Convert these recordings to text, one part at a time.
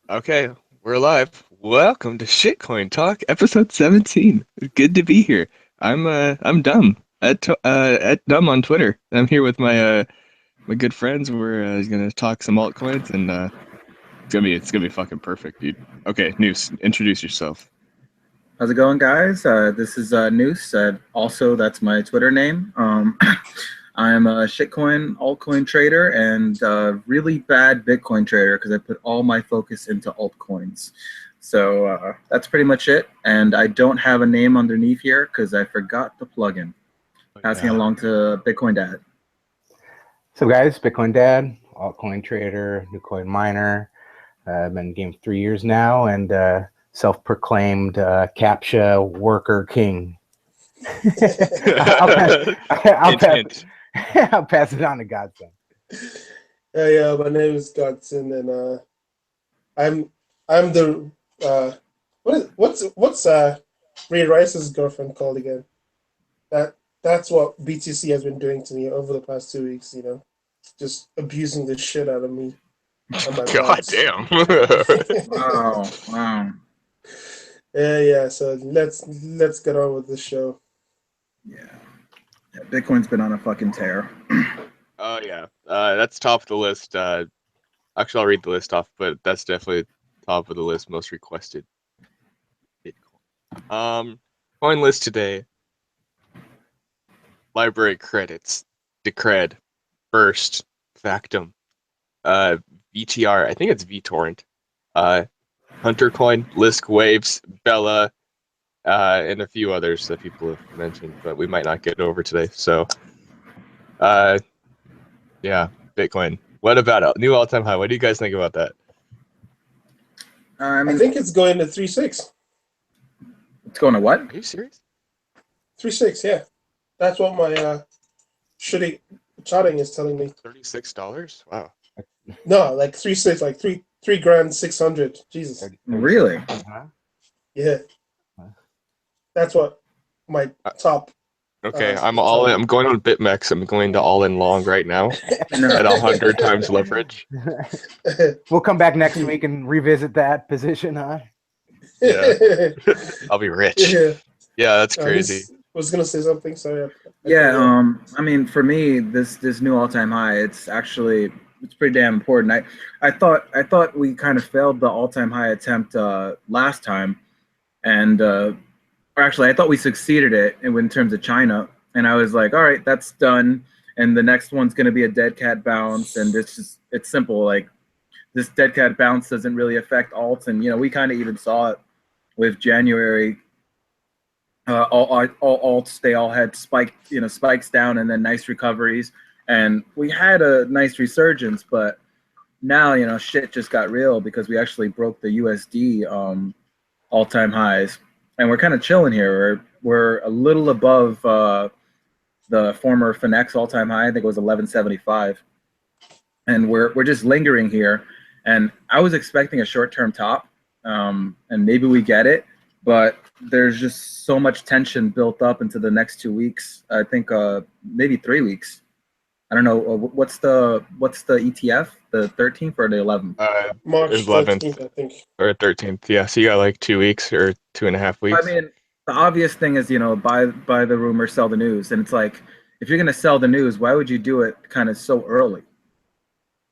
Okay, we're live. Welcome to Shitcoin Talk, episode 17. Good to be here. I'm Dumb at Dumb on Twitter. I'm here with my good friends. We're gonna talk some altcoins and it's gonna be fucking perfect, dude. Okay, Noose, introduce yourself. How's it going, guys? This is Noose. Also, that's my Twitter name. I'm a shitcoin altcoin trader and really bad Bitcoin trader because I put all my focus into altcoins. So that's pretty much it. And I don't have a name underneath here because I forgot the plugin. Passing Yeah. along to Bitcoin Dad. So guys, Bitcoin Dad, altcoin trader, new coin miner. I've been in the game for 3 years now and self-proclaimed CAPTCHA worker king. I'll pass it on to Godson. Yeah, my name is Godson, and I'm the what's Ray Rice's girlfriend called again? That's what BTC has been doing to me over the past 2 weeks. Just abusing the shit out of me. And my God vibes. damn. Wow. Yeah. So let's get on with the show. Yeah, Bitcoin's been on a fucking tear. Oh yeah. That's top of the list. Actually, I'll read the list off, but that's definitely top of the list, most requested Bitcoin. Coin list today. Library credits, Decred, Burst, Factum, VTR, I think it's VTorrent, Hunter Coin, Lisk Waves, BELA, and a few others that people have mentioned, but we might not get over today. So, yeah, Bitcoin. What about it? New all-time high? What do you guys think about that? I think it's going to 3.6. It's going to what? Are you serious? 3.6, yeah. That's what my shitty charting is telling me. $36? Wow. No, like 3.6, like three grand 600. Jesus. Really? Yeah. That's what my top. Okay, I'm all in. I'm going on BitMEX. I'm going to all in long right now at 100 times leverage. We'll come back next week and revisit that position, huh? Yeah. I'll be rich. Yeah, that's crazy. Was gonna say something. Sorry. Yeah. I mean, for me, this new all-time high, it's pretty damn important. I thought we kind of failed the all-time high attempt last time, and or actually, I thought we succeeded it in terms of China. And I was like, all right, that's done. And the next one's going to be a dead cat bounce, and it's simple. Like, this dead cat bounce doesn't really affect alts, and we kind of even saw it with January. All alts, they all had spikes down and then nice recoveries, and we had a nice resurgence. But now shit just got real because we actually broke the USD all-time highs, and we're kind of chilling here. We're a little above the former Finex all-time high. I think it was 1175, and we're just lingering here. And I was expecting a short-term top, and maybe we get it. But there's just so much tension built up into the next 2 weeks. I think maybe 3 weeks. I don't know. What's the ETF? The 13th or the 11th? March 11th 13th, I think. or 13th. Yeah, so you got like 2 weeks or 2.5 weeks. I mean, the obvious thing is buy the rumor, sell the news, and it's like, if you're gonna sell the news, why would you do it kind of so early?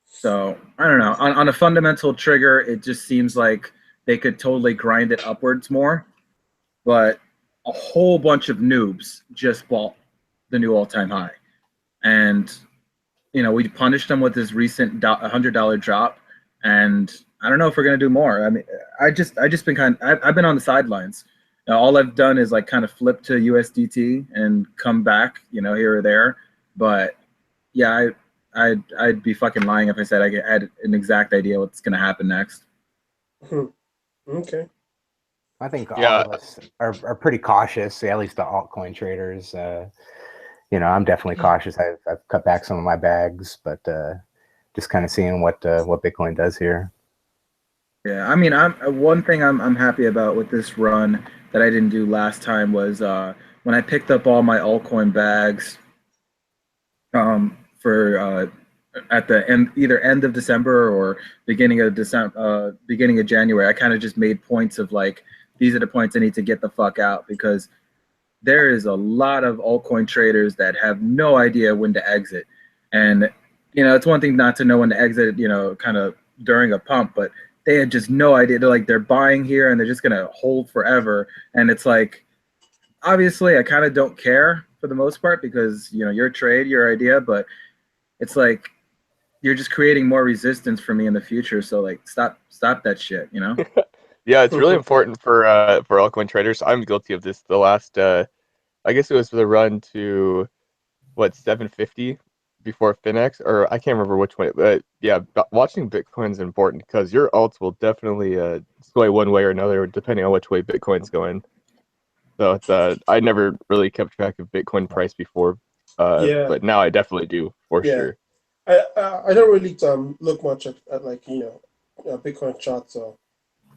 So I don't know. On a fundamental trigger, it just seems like they could totally grind it upwards more, but a whole bunch of noobs just bought the new all-time high, and we punished them with this recent $100 drop, and I don't know if we're gonna do more. I mean, I've been on the sidelines. All I've done is like kind of flip to USDT and come back, here or there. But yeah, I'd be fucking lying if I said I had an exact idea what's gonna happen next. Okay. I think all of us are pretty cautious, at least the altcoin traders. I'm definitely cautious. I've cut back some of my bags, but just kind of seeing what Bitcoin does here. Yeah, I mean, one thing I'm happy about with this run that I didn't do last time was when I picked up all my altcoin bags for at the end, either end of December or beginning of December, beginning of January. I kind of just made points of like, these are the points I need to get the fuck out, because there is a lot of altcoin traders that have no idea when to exit. And, it's one thing not to know when to exit, kind of during a pump, but they had just no idea. They're buying here and they're just going to hold forever. And it's like, obviously I kind of don't care for the most part, because, your trade, your idea, but it's like, you're just creating more resistance for me in the future. So like, stop that shit, Yeah, it's really important for altcoin traders. I'm guilty of this. The last I guess it was the run to what 750 before Finex, or I can't remember which one. But yeah, watching Bitcoin is important because your alts will definitely sway one way or another depending on which way Bitcoin's going. So it's I never really kept track of Bitcoin price before, Yeah, but now I definitely do for yeah. sure. I don't really look much at like Bitcoin charts or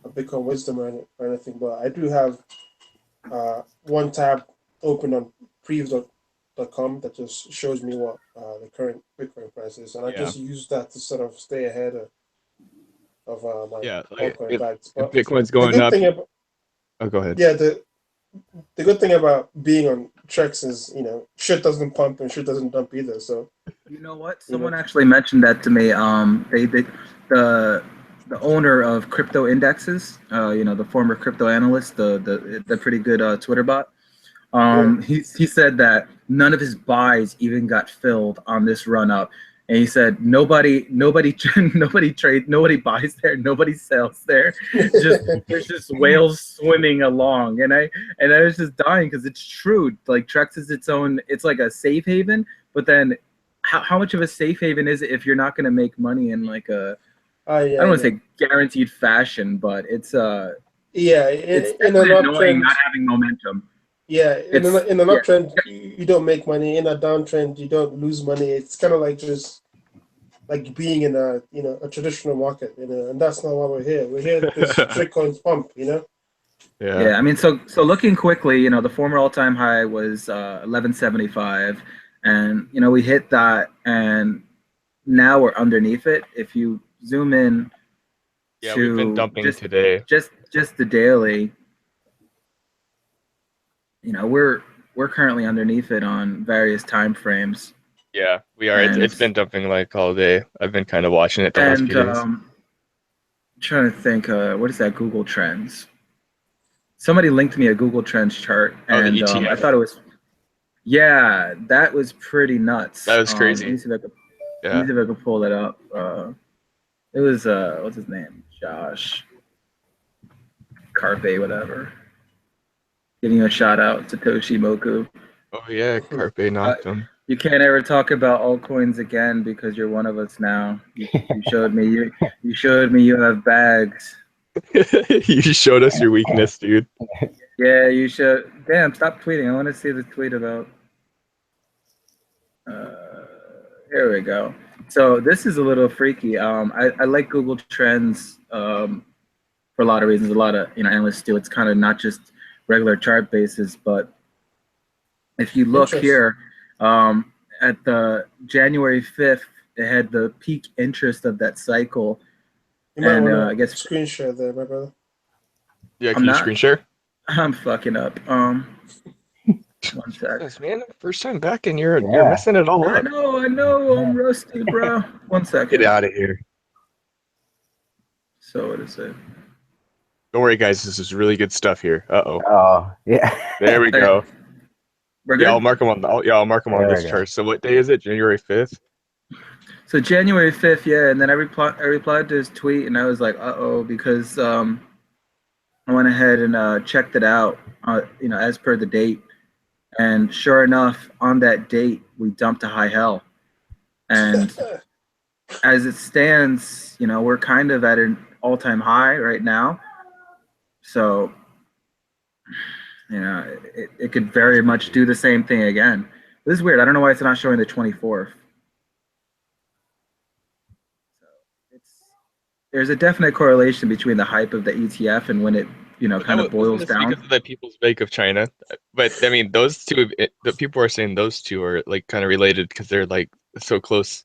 Bitcoin wisdom or anything, but I do have one tab open on prev.com that just shows me what the current Bitcoin price is, and I just use that to sort of stay ahead of my Yeah, like altcoin bags. if But Bitcoin's the going good up, thing about oh, go ahead. yeah the good thing about being on Trex is shit doesn't pump and shit doesn't dump either. So You know what? Someone actually mentioned that to me. The owner of crypto indexes, the former crypto analyst, the pretty good Twitter bot. He said that none of his buys even got filled on this run up, and he said nobody nobody buys there, nobody sells there. There's just whales swimming along, and I was just dying because it's true. Like Trex is its own. It's like a safe haven, but then how much of a safe haven is it if you're not going to make money in like a I don't want to say guaranteed fashion, but it's it's in an definitely annoying uptrend. not having momentum. Yeah, in an uptrend, you don't make money. In a downtrend, you don't lose money. It's kind of like just like being in a traditional market, and that's not why we're here. We're here because shitcoins pump, Yeah, I mean, so looking quickly, the former all-time high was 1175, and we hit that, and now we're underneath it. If you zoom in We've been dumping today. Just the daily, we're currently underneath it on various time frames. Yeah, we are. It's been dumping like all day. I've been kind of watching it the last few days. Trying to think, what is that Google Trends? Somebody linked me a Google Trends chart, and I thought it was, yeah, that was pretty nuts. That was crazy. Let me see if I can pull it up. It was what's his name? Josh Carpe, whatever. Giving you a shout out, Satoshi Moku. Oh yeah, Carpe knocked him. You can't ever talk about altcoins again because you're one of us now. You showed me you have bags. You showed us your weakness, dude. Yeah, you should. Damn, stop tweeting. I want to see the tweet about. Here we go. So this is a little freaky. I like Google Trends for a lot of reasons. A lot of analysts do. It's kind of not just regular chart basis, but if you look here at the January 5th, it had the peak interest of that cycle. You might want to I guess screen share there, my brother. Yeah, can you screen share? I'm fucking up. One sec. Yes, man, first time back and you're messing it all up. I know, I'm rusty, bro. 1 second. Get out of here. So what is it? Don't worry, guys. This is really good stuff here. Oh, yeah. There we go. We're good? Yeah, I'll mark them on. I'll mark them on this chart. So what day is it? January 5th. So January 5th, yeah. And then I replied to his tweet, and I was like, because I went ahead and checked it out, as per the date. And sure enough, on that date, we dumped to high hell. And as it stands, we're kind of at an all-time high right now. So, it could very much do the same thing again. This is weird. I don't know why it's not showing the 24th. So there's a definite correlation between the hype of the ETF and when it, kind of boils down. Because of the People's Bank of China, but I mean, those two. The people are saying those two are like kind of related because they're like so close.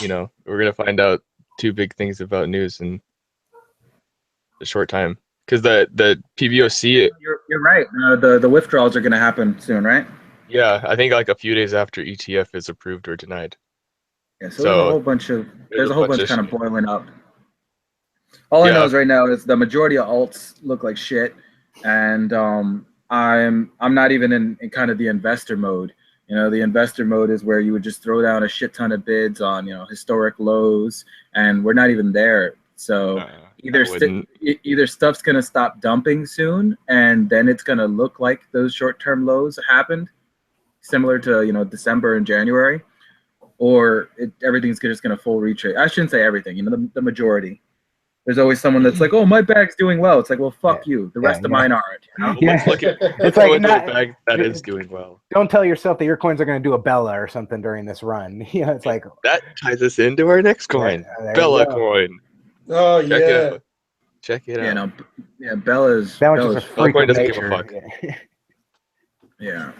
we're gonna find out two big things about news in a short time. Because the PBOC, You're right. The withdrawals are going to happen soon, right? yeah, I think like a few days after ETF is approved or denied. Yeah. So there's a So whole bunch of kind of shit. boiling up. All I know Yeah, is right now is the majority of alts look like shit, and I'm not even in kind of the investor mode. The investor mode is where you would just throw down a shit ton of bids on historic lows, and we're not even there. So I wouldn't. either stuff's gonna stop dumping soon, and then it's gonna look like those short-term lows happened, similar to December and January, or everything's just gonna full retrade. I shouldn't say everything. The majority. There's always someone that's like, "Oh, my bag's doing well." It's like, "Well, fuck you. The rest of mine aren't." Well, let's look at It's go like into a bag that is doing well. Don't tell yourself that your coins are going to do a BELA or something during this run. It's like That ties us into our next coin, there BELA you go. coin. Oh Check it yeah. out. Check it out. Yeah, no, yeah, Bella's That one's just a freak Altcoin of doesn't give a nature. fuck. Yeah.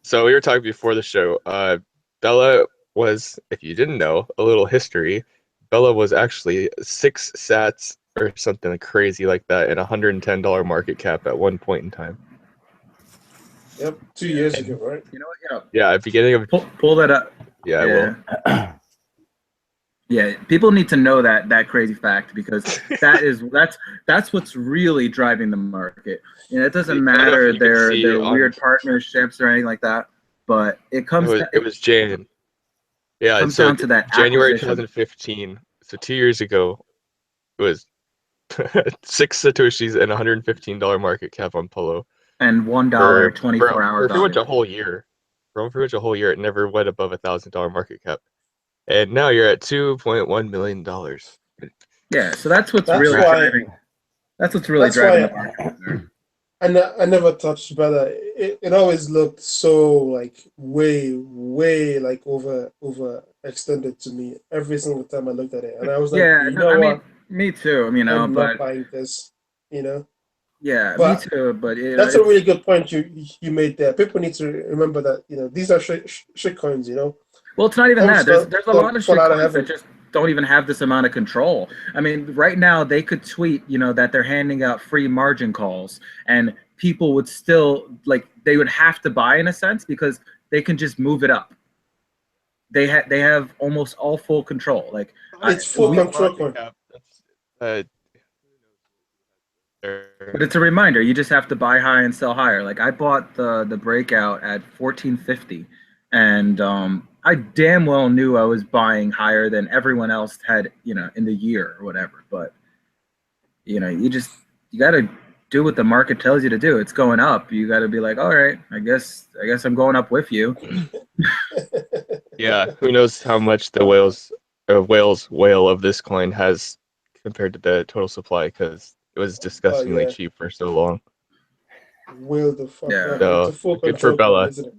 So we were talking before the show. BELA was, if you didn't know, a little history. BELA was actually 6 sats or something crazy like that, and $110 market cap at one point in time. Yep, 2 years ago, right? You know what? Yeah, at beginning of Pull that up. yeah, I will. Yeah, people need to know that crazy fact, because that's what's really driving the market. It doesn't matter their weird partnerships or anything like that, but it was Jan. Yeah, comes so down to that January acquisition. 2015. So 2 years ago, it was 6 satoshis and $115 market cap on Polo. And $1 24-hour for pretty much a whole year. For pretty much a whole year, it never went above $1,000 market cap. And now you're at $2.1 million. Yeah, so that's what's really driving. That's what's really driving the market. I never touched BELA. It always looked so like way like over extended to me every single time I looked at it, and I was like, yeah, what? Me too. I'm but not buying this. Yeah, but me too. But that's a really good point you made there. People need to remember that these are shit coins. Well, it's not even that. There's a lot of shit coins that just don't even have this amount of control. I mean, right now they could tweet, that they're handing out free margin calls, and people would still they would have to buy in a sense, because they can just move it up. They have almost all full control. It's full control. But it's a reminder. You just have to buy high and sell higher. I bought the breakout at 1450, and I damn well knew I was buying higher than everyone else had, in the year or whatever. But you got to do what the market tells you to do. It's going up. You got to be like, all right, I guess I'm going up with you. Yeah, who knows how much the whale of this coin has compared to the total supply, because it was disgustingly cheap for so long. Will the fuck up. So, it's a full good for BELA. Isn't it?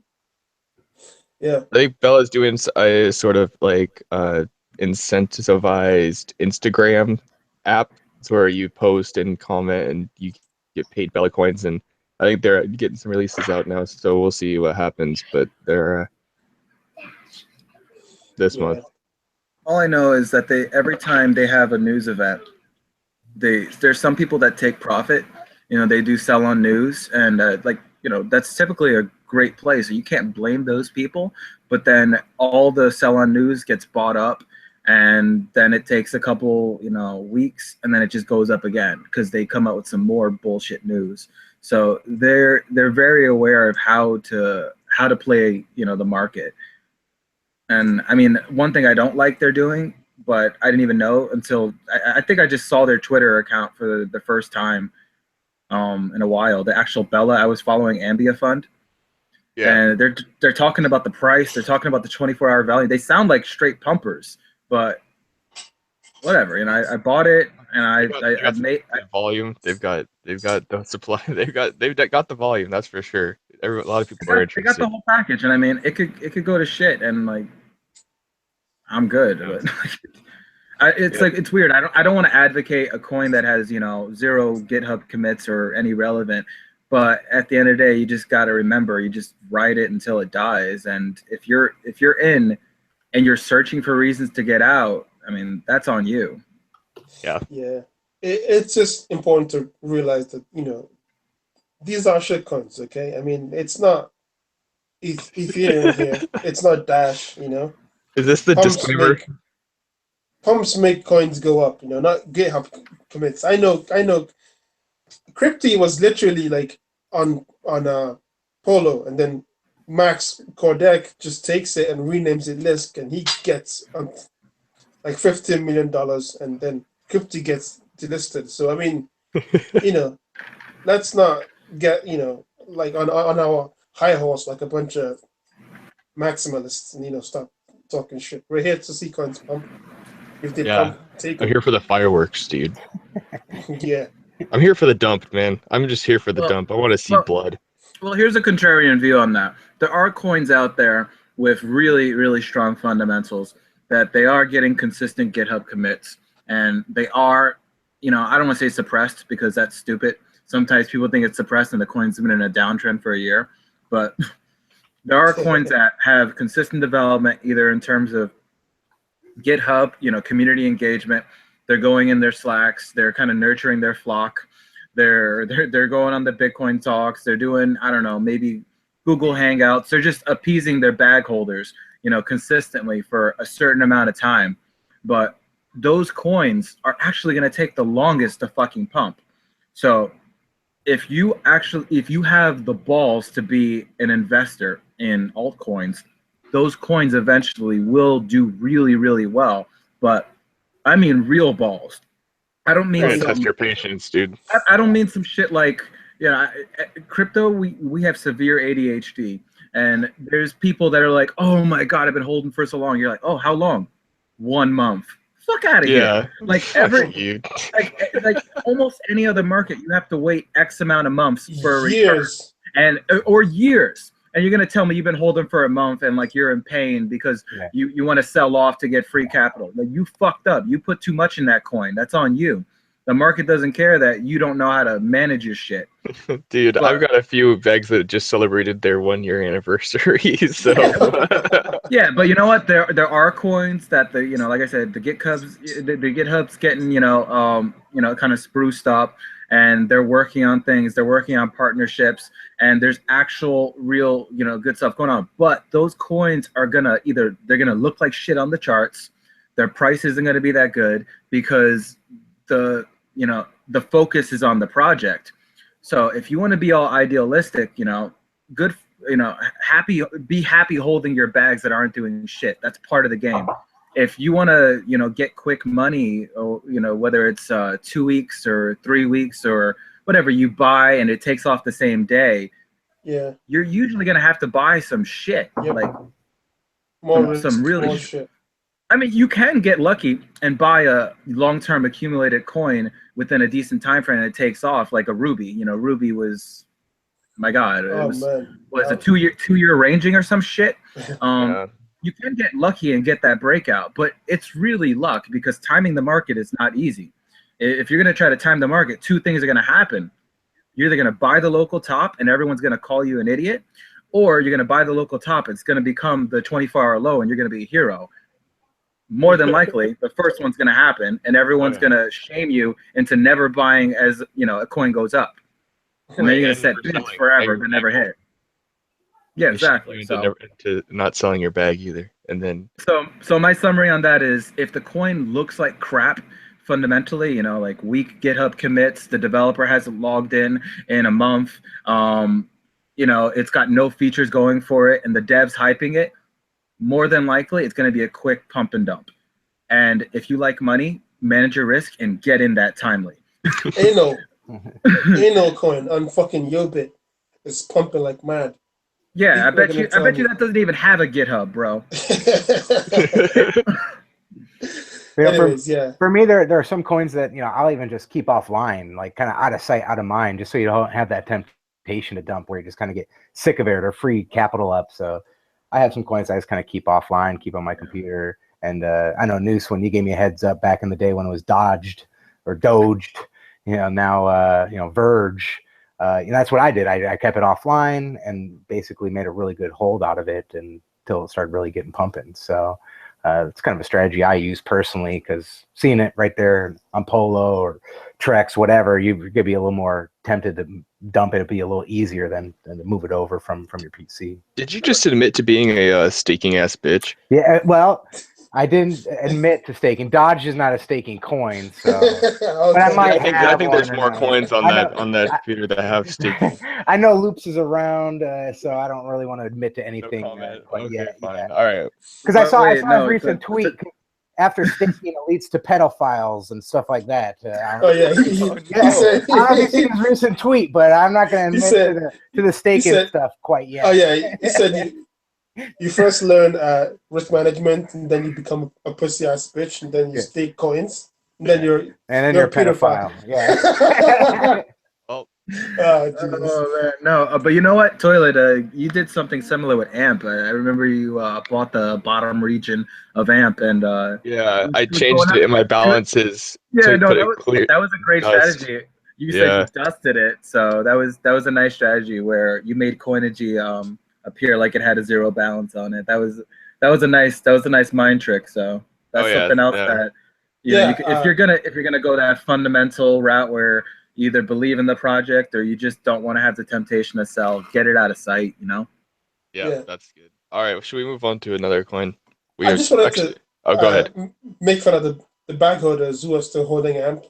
Yeah. I think BELA's doing a sort of incentivized Instagram app. It's where you post and comment and you get paid BELA coins, and I think they're getting some releases out now, so we'll see what happens. But they're this month. All I know is that every time they have a news event, there's some people that take profit. They do sell on news, and that's typically a great play. So you can't blame those people. But then all the sell on news gets bought up, and then it takes a couple weeks, and then it just goes up again because they come out with some more bullshit news. So they're very aware of how to play the market. And I mean, one thing I don't like they're doing, but I didn't even know until I think I just saw their Twitter account for the first time in a while. The actual BELA, I was following Ambia Fund. Yeah. And they're talking about the price. They're talking about the 24-hour value. They sound like straight pumpers, but whatever. I bought it, and I made volume. They've got the supply. They've got the volume. That's for sure. A lot of people are interested. They got the whole package, and I mean, it could go to shit, and I'm good. But it's weird. I don't want to advocate a coin that has 0 GitHub commits or any relevant. But at the end of the day, you just got to remember, you just ride it until it dies. And if you're in, and you're searching for reasons to get out, I mean, that's on you. Yeah. Yeah. It's just important to realize that, these are shitcoins, okay? I mean, it's not Ethereum here. It's not Dash, Is this the Pumps disclaimer? make coins go up, not GitHub commits. I know Crypty was literally like on Polo, and then Max Kordek just takes it and renames it Lisk, and he gets like $15 million, and then Crypty gets delisted. So I mean, let's not get like on our high horse like a bunch of maximalists, and stop talking shit. We're here to see coins pump. If they pump, take I'm them. here for the fireworks, dude. Yeah. I'm here for the dump, man. I'm just here for the dump. I want to see blood. Well, here's a contrarian view on that. There are coins out there with really, really strong fundamentals that they are getting consistent GitHub commits, and they are, I don't want to say suppressed because that's stupid. Sometimes people think it's suppressed and the coin's been in a downtrend for a year, but there are coins that have consistent development, either in terms of GitHub, community engagement. They're going in their Slacks. They're kind of nurturing their flock. They're going on the Bitcoin talks. They're doing, I don't know, maybe Google Hangouts. They're just appeasing their bag holders, consistently for a certain amount of time. But those coins are actually going to take the longest to fucking pump. So if you have the balls to be an investor in altcoins, those coins eventually will do really, really well. But I mean real balls. I don't mean test your patience, dude. I don't mean some shit like, crypto, we have severe ADHD, and there's people that are like, oh my God, I've been holding for so long. You're like, oh, how long? 1 month. Fuck out of here. Like like almost any other market, you have to wait X amount of months for a years return, or years. And you're gonna tell me you've been holding for a month and like you're in pain because you want to sell off to get free capital. Like, you fucked up. You put too much in that coin. That's on you. The market doesn't care that you don't know how to manage your shit. Dude, I've got a few bags that just celebrated their 1-year anniversary. So yeah, but you know what? There are coins that like I said, the GitHub's getting kind of spruced up, and they're working on things. They're working on partnerships, and there's actual real good stuff going on. But those coins are they're gonna look like shit on the charts. Their price isn't gonna be that good because the focus is on the project. So if you want to be all idealistic, good, be happy holding your bags that aren't doing shit. That's part of the game. If you want to, get quick money, or, whether it's 2 weeks or 3 weeks or whatever, you buy and it takes off the same day. Yeah. You're usually going to have to buy some shit, like some really shit. I mean, you can get lucky and buy a long-term accumulated coin within a decent time frame, and it takes off, like a Ruby. Ruby was, my God, it was a 2-year ranging or some shit. You can get lucky and get that breakout, but it's really luck because timing the market is not easy. If you're going to try to time the market, 2 things are going to happen. You're either going to buy the local top and everyone's going to call you an idiot, or you're going to buy the local top. It's going to become the 24-hour low and you're going to be a hero. More than likely, the first one's going to happen, and everyone's going to shame you into never buying as a coin goes up, and then you're going to set bids forever but never hit. Yeah, exactly. So to not selling your bag either, and then so my summary on that is, if the coin looks like crap fundamentally, like weak GitHub commits, the developer hasn't logged in a month, it's got no features going for it, and the dev's hyping it, more than likely, it's going to be a quick pump and dump. And if you like money, manage your risk and get in that timely. Ain't no coin on fucking Yobit is pumping like mad. Yeah, I bet you that doesn't even have a GitHub, bro. For me, there are some coins that I'll even just keep offline, like kind of out of sight, out of mind, just so you don't have that temptation to dump where you just kind of get sick of it or free capital up. So I have some coins I just kind of keep offline, keep on my computer. And I know, Noose, when you gave me a heads up back in the day when it was dodged or doged, now Verge, that's what I did. I kept it offline and basically made a really good hold out of it, and till it started really getting pumping. So it's kind of a strategy I use personally, because seeing it right there on Polo or Trex, whatever, you're gonna be a little more tempted to dump it. It'd be a little easier than to move it over from your PC. Did you just admit to being a staking ass bitch? Yeah, well, I didn't admit to staking. Dodge is not a staking coin, so. But I might I think there's more coins on that computer that have staking. I know Loops is around, so I don't really want to admit to anything. Okay, fine. All right. Because I saw his recent tweet. After staking, it leads to pedophiles and stuff like that. I don't know if you've seen his recent tweet, but I'm not going to admit to the staking stuff quite yet. Oh yeah, he said you first learn risk management, and then you become a pussy ass bitch, and then you stake coins, and then you're a pedophile. Yeah. Oh man, no, but you know what, Toilet, you did something similar with AMP. I remember you bought the bottom region of AMP, and I changed it in my balances. That was a great strategy. You said you dusted it, so that was a nice strategy where you made Coinigy appear like it had a zero balance on it. That was a nice mind trick. So that's something else that if you're gonna go that fundamental route where you either believe in the project or you just don't want to have the temptation to sell, get it out of sight, Yeah, that's good. All right, should we move on to another coin? I just wanted to go ahead. Make fun of the bag holders who are still holding AMP.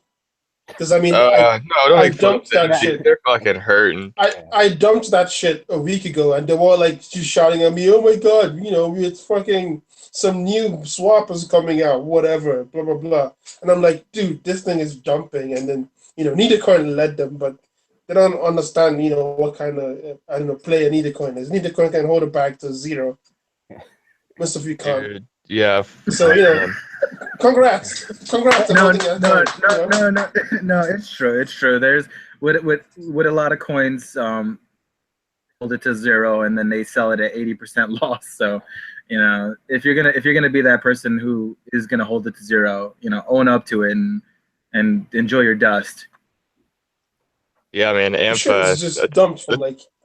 Because I mean, I dumped that shit. They're fucking hurting. I dumped that shit a week ago, and they were like just shouting at me, "Oh my god, it's fucking some new swap is coming out, whatever, blah blah blah." And I'm like, dude, this thing is dumping, and then Neithercoin led them, but they don't understand, what kind of player Neithercoin is. Neithercoin can hold it back to zero. Most of you can't. Dude, yeah. So congrats. No, it's true. There's with a lot of coins, hold it to zero and then they sell it at 80% loss. So, if you're gonna be that person who is gonna hold it to zero, own up to it and enjoy your dust. Yeah, man. AMP is just dumped from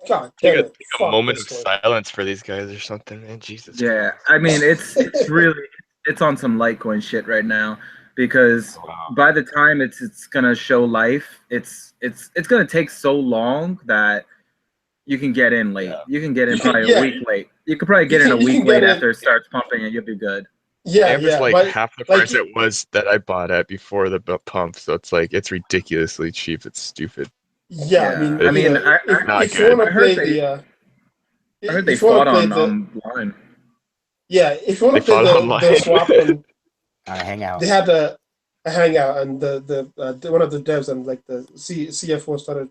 God damn it. Take a moment of silence for these guys or something, man. Jesus. Yeah, I mean it's really on some Litecoin shit right now, because by the time it's gonna show life, it's gonna take so long that you can get in late. You can get in probably a week late. You could probably get in a week late after it starts pumping, and you'll be good. Yeah, it's half the price it was that I bought at before the pump, so it's ridiculously cheap. It's stupid. Yeah, I mean, if you want to play I heard they fought online. Yeah, if you want to play the swap and hangout, they had a hangout, and the one of the devs and the CFO started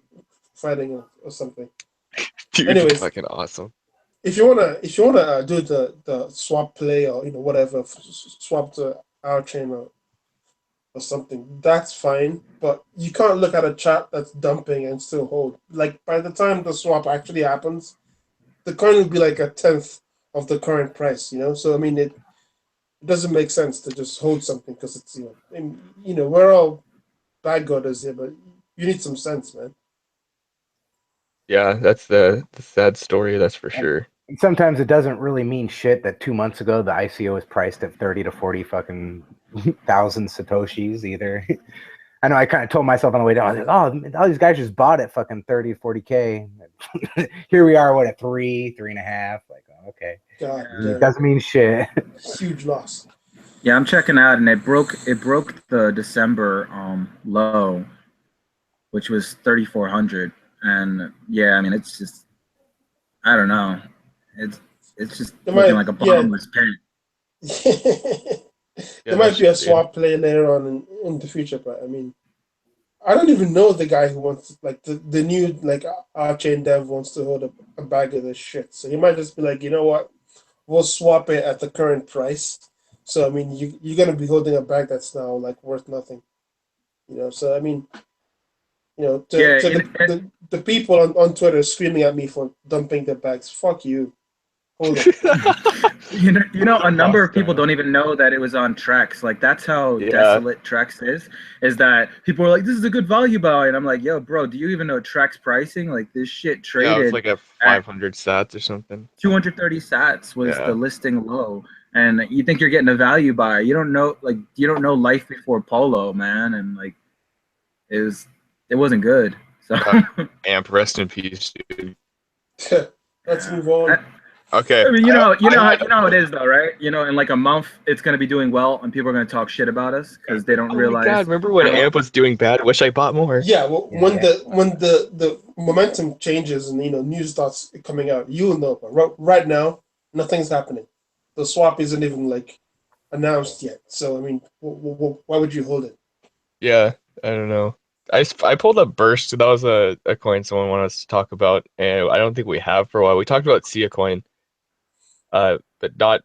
fighting or something. Dude, anyways, fucking awesome. If you wanna do the swap play or whatever, swap to our chain or something, that's fine. But you can't look at a chart that's dumping and still hold. By the time the swap actually happens, the coin will be like a tenth of the current price. So I mean, it doesn't make sense to just hold something because it's we're all bad godders here, but you need some sense, man. Yeah, that's the sad story. That's for sure. Sometimes it doesn't really mean shit that 2 months ago the ICO was priced at 30 to 40 fucking thousand satoshis either. I know I kind of told myself on the way down, I was like, all these guys just bought it fucking 30, 40K. Here we are, at 3.5. Okay. God, it doesn't mean shit. Huge loss. Yeah, I'm checking out, and it broke the December low, which was 3,400. And yeah, I mean, it's just, I don't know. It's just looking like a bottomless pit. There might be a swap play later on in the future, but I mean, I don't even know the guy who wants the new our chain dev wants to hold a bag of this shit. So he might just be like, you know what, we'll swap it at the current price. So I mean, you're gonna be holding a bag that's now worth nothing. So I mean, the people on Twitter screaming at me for dumping their bags. Fuck you. Hold on. A number of people don't even know that it was on Trex. Like that's how desolate Trex is that people are like, this is a good value buy. And I'm like, yo, bro, do you even know Trex pricing? Like this shit traded. Yeah, it's like a 500 sats or something. 230 sats was the listing low. And you think you're getting a value buy. You don't know life before Polo, man. And like it wasn't good. So Amp, rest in peace, dude. Let's move on. Okay. I mean, you know how it is though, right? In like a month, it's gonna be doing well, and people are gonna talk shit about us because they don't realize. Oh my God! Remember when Amp was doing bad? Wish I bought more. Yeah, well, when the momentum changes and news starts coming out, you'll know. But right now, nothing's happening. The swap isn't even like announced yet. So I mean, why would you hold it? Yeah, I don't know. I pulled up Burst. That was a coin someone wanted us to talk about, and I don't think we have for a while. We talked about Sia coin. But not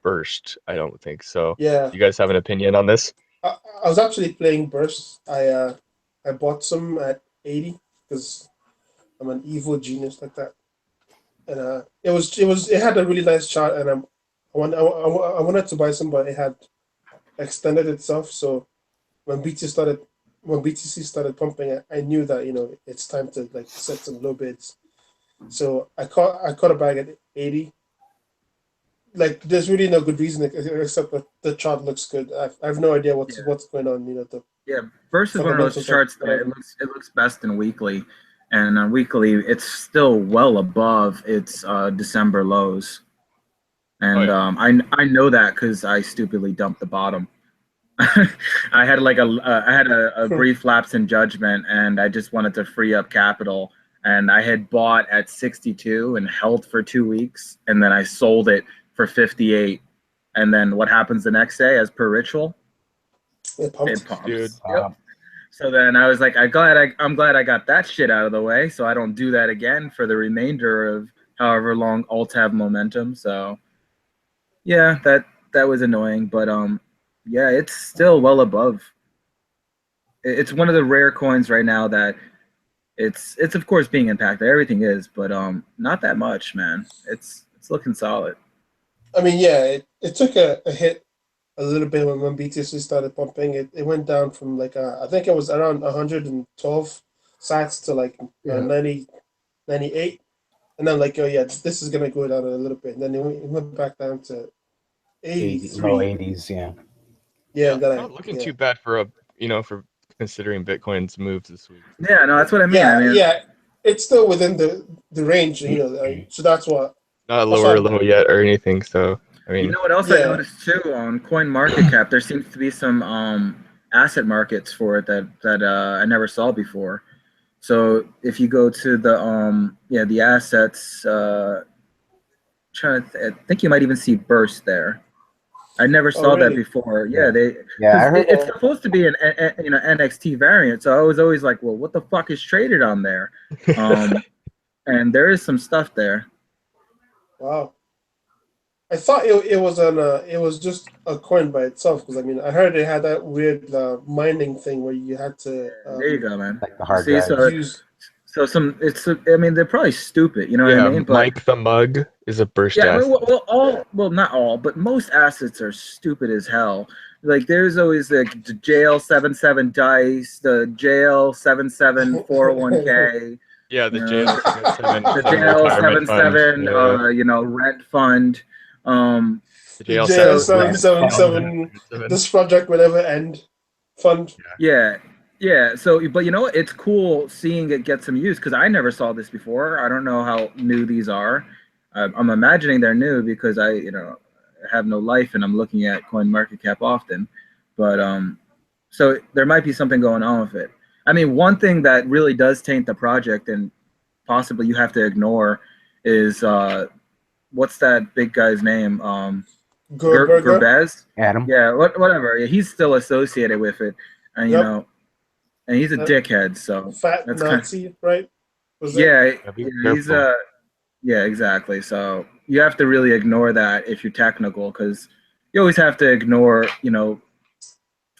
Burst, I don't think so. Yeah. You guys have an opinion on this? I was actually playing Burst. I bought some at 80 because I'm an evil genius like that, and it had a really nice chart, and I wanted to buy some, but it had extended itself. So when BTC started pumping, I knew that it's time to like set some low bids. So I caught a bag at 80. Like there's really no good reason except that the chart looks good. I have no idea what's going on. Burst is one of those charts that it looks best in weekly, and on weekly it's still well above its December lows, and I know that because I stupidly dumped the bottom. I had a brief lapse in judgment, and I just wanted to free up capital, and I had bought at 62 and held for 2 weeks, and then I sold it for 58, and then what happens the next day, as per ritual? It pumps. Dude. Yep. So then I was like, I'm glad I got that shit out of the way, so I don't do that again for the remainder of however long alts have momentum. So yeah, that was annoying, but yeah, it's still well above. It's one of the rare coins right now that it's of course being impacted. Everything is, but not that much, man. It's looking solid. I mean, yeah, it took a hit a little bit when BTC started pumping. It went down from like I think it was around 112 sats to like 90, 98, and then like, oh yeah, this is gonna go down a little bit, and then it went back down to 83, low 80s, yeah. Yeah, not looking too bad for for considering Bitcoin's moves this week. Yeah, no, that's what I mean. Yeah, it's still within the range, so that's what. Not low yet or anything, so I mean. You know what else I noticed too on CoinMarketCap? There seems to be some asset markets for it that I never saw before. So if you go to the assets, I think you might even see Burst there. I never saw that before. Yeah, it's supposed to be an NXT variant. So I was always like, well, what the fuck is traded on there? And there is some stuff there. Wow. I thought it was just a coin by itself, because I mean I heard it had that weird mining thing where you had to. There you go, man. Like the hard drive. They're probably stupid, you know what I mean? But Mike the Mug is a Burst asset. Not all, but most assets are stupid as hell. Like there's always the JL77 dice, the JL77 401k. Yeah, the JL77. The JL77, rent fund. The JL777. This project will never end. Fund. Yeah. So, but you know what? It's cool seeing it get some use, because I never saw this before. I don't know how new these are. I'm imagining they're new because I have no life and I'm looking at CoinMarketCap often. But so there might be something going on with it. I mean, one thing that really does taint the project and possibly you have to ignore is what's that big guy's name? Gerbez? Adam. Yeah, whatever. Yeah, he's still associated with it, and and he's a dickhead. So fat that's Nazi, right? Yeah, exactly. So you have to really ignore that if you're technical, because you always have to ignore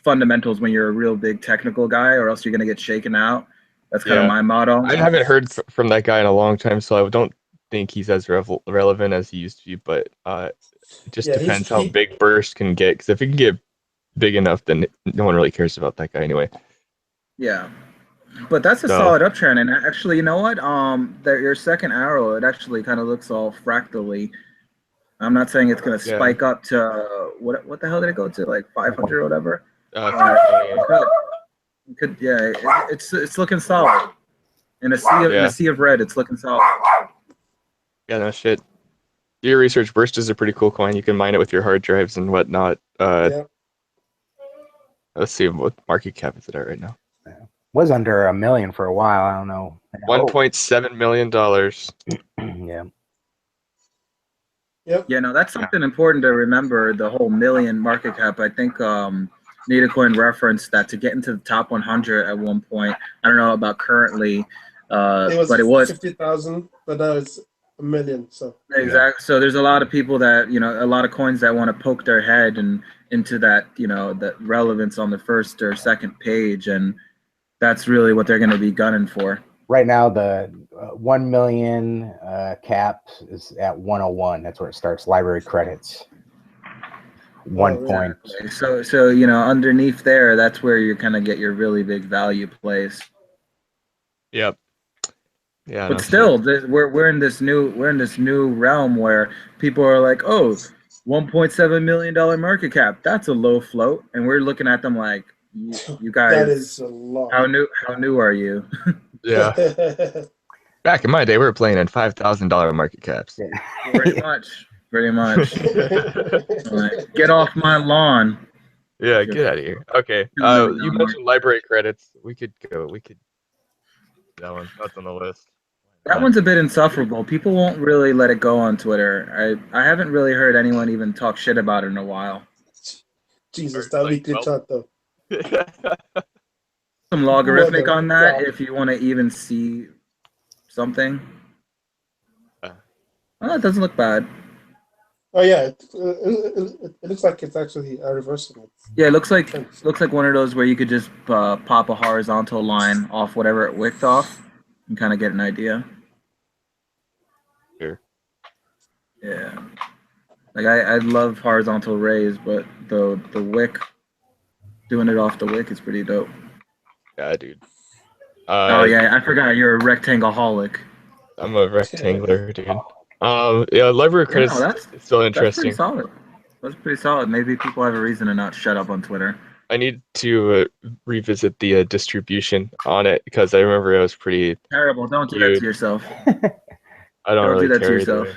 fundamentals when you're a real big technical guy, or else you're gonna get shaken out. That's kind of my motto. I haven't heard from that guy in a long time, so I don't think he's as relevant as he used to be. But It just Yeah, depends how big Burst can get. Because if it can get big enough, then no one really cares about that guy anyway. Yeah. But that's a solid uptrend, and actually, you know what? Your second arrow, it actually kind of looks all fractally. I'm not saying it's gonna spike up to what the hell did it go to, like 500 or whatever? It's looking solid. In a sea of red, it's looking solid. Yeah, no shit. Do your research. Burst is a pretty cool coin. You can mine it with your hard drives and whatnot. Let's see what market cap is it at right now. Was under $1 million for a while. I don't know. $1.7 million. Yeah. Yep. Yeah, no, that's something important to remember. The whole million market cap. I think Nitacoin referenced that to get into the top 100 at one point. I don't know about currently, but it was 50,000, but now it's $1 million. So exactly. So there's a lot of people that a lot of coins that want to poke their head and into that that relevance on the first or second page, and that's really what they're going to be gunning for. Right now, the 1 million cap is at 101. That's where it starts. Library credits. 1 point. So underneath there, that's where you're kind of get your really big value plays. Yep. Yeah. But still, we're in this new realm where people are like, oh, $1.7 million market cap. That's a low float, and we're looking at them like, you guys. That is a lot. How new are you? Yeah. Back in my day, we were playing in $5,000 market caps. Yeah. Pretty much. Like, get off my lawn. Yeah, get out of here. Okay. You mentioned library credits. We could go. That one. That's on the list. That one's a bit insufferable. People won't really let it go on Twitter. I haven't really heard anyone even talk shit about it in a while. Jesus, that weekly chart though. Some logarithmic on that if you want to even see something. Oh, it doesn't look bad. Oh yeah, it looks like it's actually reversible. Yeah, it looks like one of those where you could just pop a horizontal line off whatever it wicked off and kind of get an idea. Sure. Yeah. Like I love horizontal rays, but the wick, doing it off the wick is pretty dope. Yeah, dude. Oh yeah, I forgot you're a rectangle-holic. I'm a rectangular, dude. Yeah, library credits is still interesting. That's pretty solid. Maybe people have a reason to not shut up on Twitter. I need to revisit the distribution on it because I remember it was pretty terrible. Don't do that to yourself. I don't really do that care to yourself.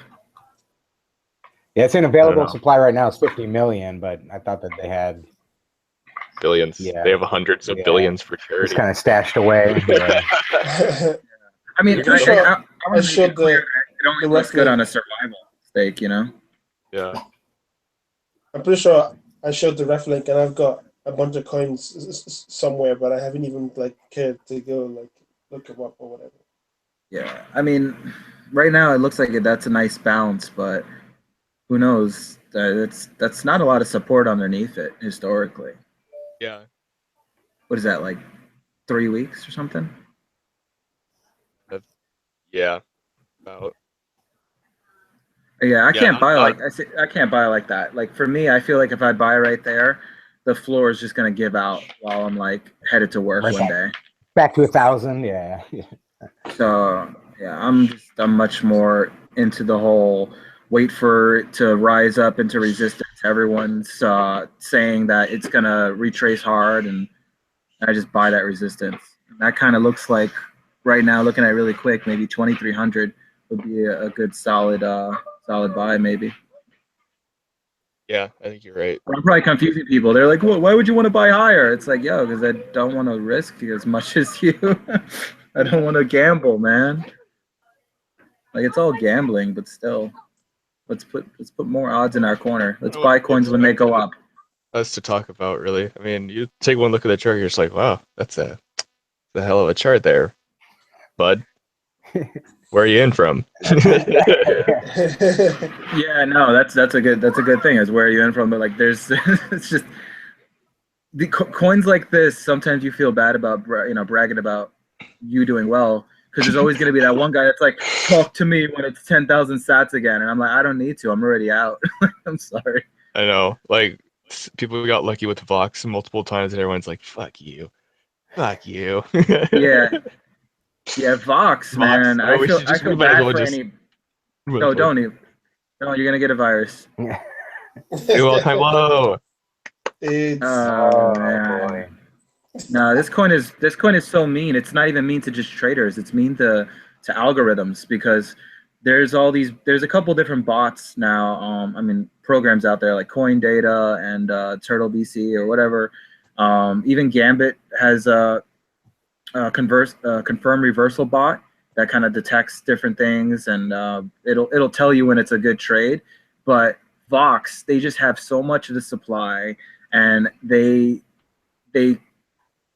Yeah, it's in available supply right now. It's 50 million, but I thought that they had billions. Yeah. They have hundreds of billions for charity. It's kind of stashed away. I mean, I showed it only looks good on a survival stake, Yeah. I'm pretty sure I showed the ref link, and I've got a bunch of coins somewhere, but I haven't even cared to go look them up or whatever. Yeah, I mean, right now it looks like that's a nice bounce, but who knows? That's not a lot of support underneath it historically. Yeah. What is that, like 3 weeks or something? Yeah. About. Yeah, I can't buy like that. Like for me, I feel like if I buy right there, the floor is just gonna give out while I'm headed to work one day. Back to 1,000, yeah. So yeah, I'm much more into the whole wait for it to rise up into resistance. Everyone's saying that it's gonna retrace hard, and I just buy that resistance. And that kind of looks like right now, looking at it really quick, maybe 2,300 would be a good solid buy, maybe. Yeah, I think you're right. I'm probably confusing people. They're like, well, why would you want to buy higher? It's like, yo, because I don't want to risk as much as you. I don't want to gamble, man. Like, it's all gambling, but still. Let's put more odds in our corner. Let's buy coins when they go up. That's to talk about, really. I mean, you take one look at the chart, you're just like, wow, that's a hell of a chart there, bud. Where are you in from? Yeah, no, that's a good thing. Is where are you in from? But there's it's just the coins like this. Sometimes you feel bad about bragging about you doing well, because there's always going to be that one guy that's like, talk to me when it's 10,000 sats again, and I'm like, I don't need to. I'm already out. I'm sorry. I know, like people got lucky with Vox multiple times, and everyone's like, "Fuck you, fuck you." Yeah, Vox, Vox. man. Oh, I feel we might as bad well for just. any. No, don't even. No, you're gonna get a virus. New all-time low. It's Oh man. boy. No, this coin is so mean. It's not even mean to just traders. It's mean to algorithms, because there's a couple different bots now. I mean, programs out there like Coin Data and Turtle BC or whatever. Even Gambit has a confirm reversal bot that kind of detects different things, and it'll tell you when it's a good trade. But Vox, they just have so much of the supply, and they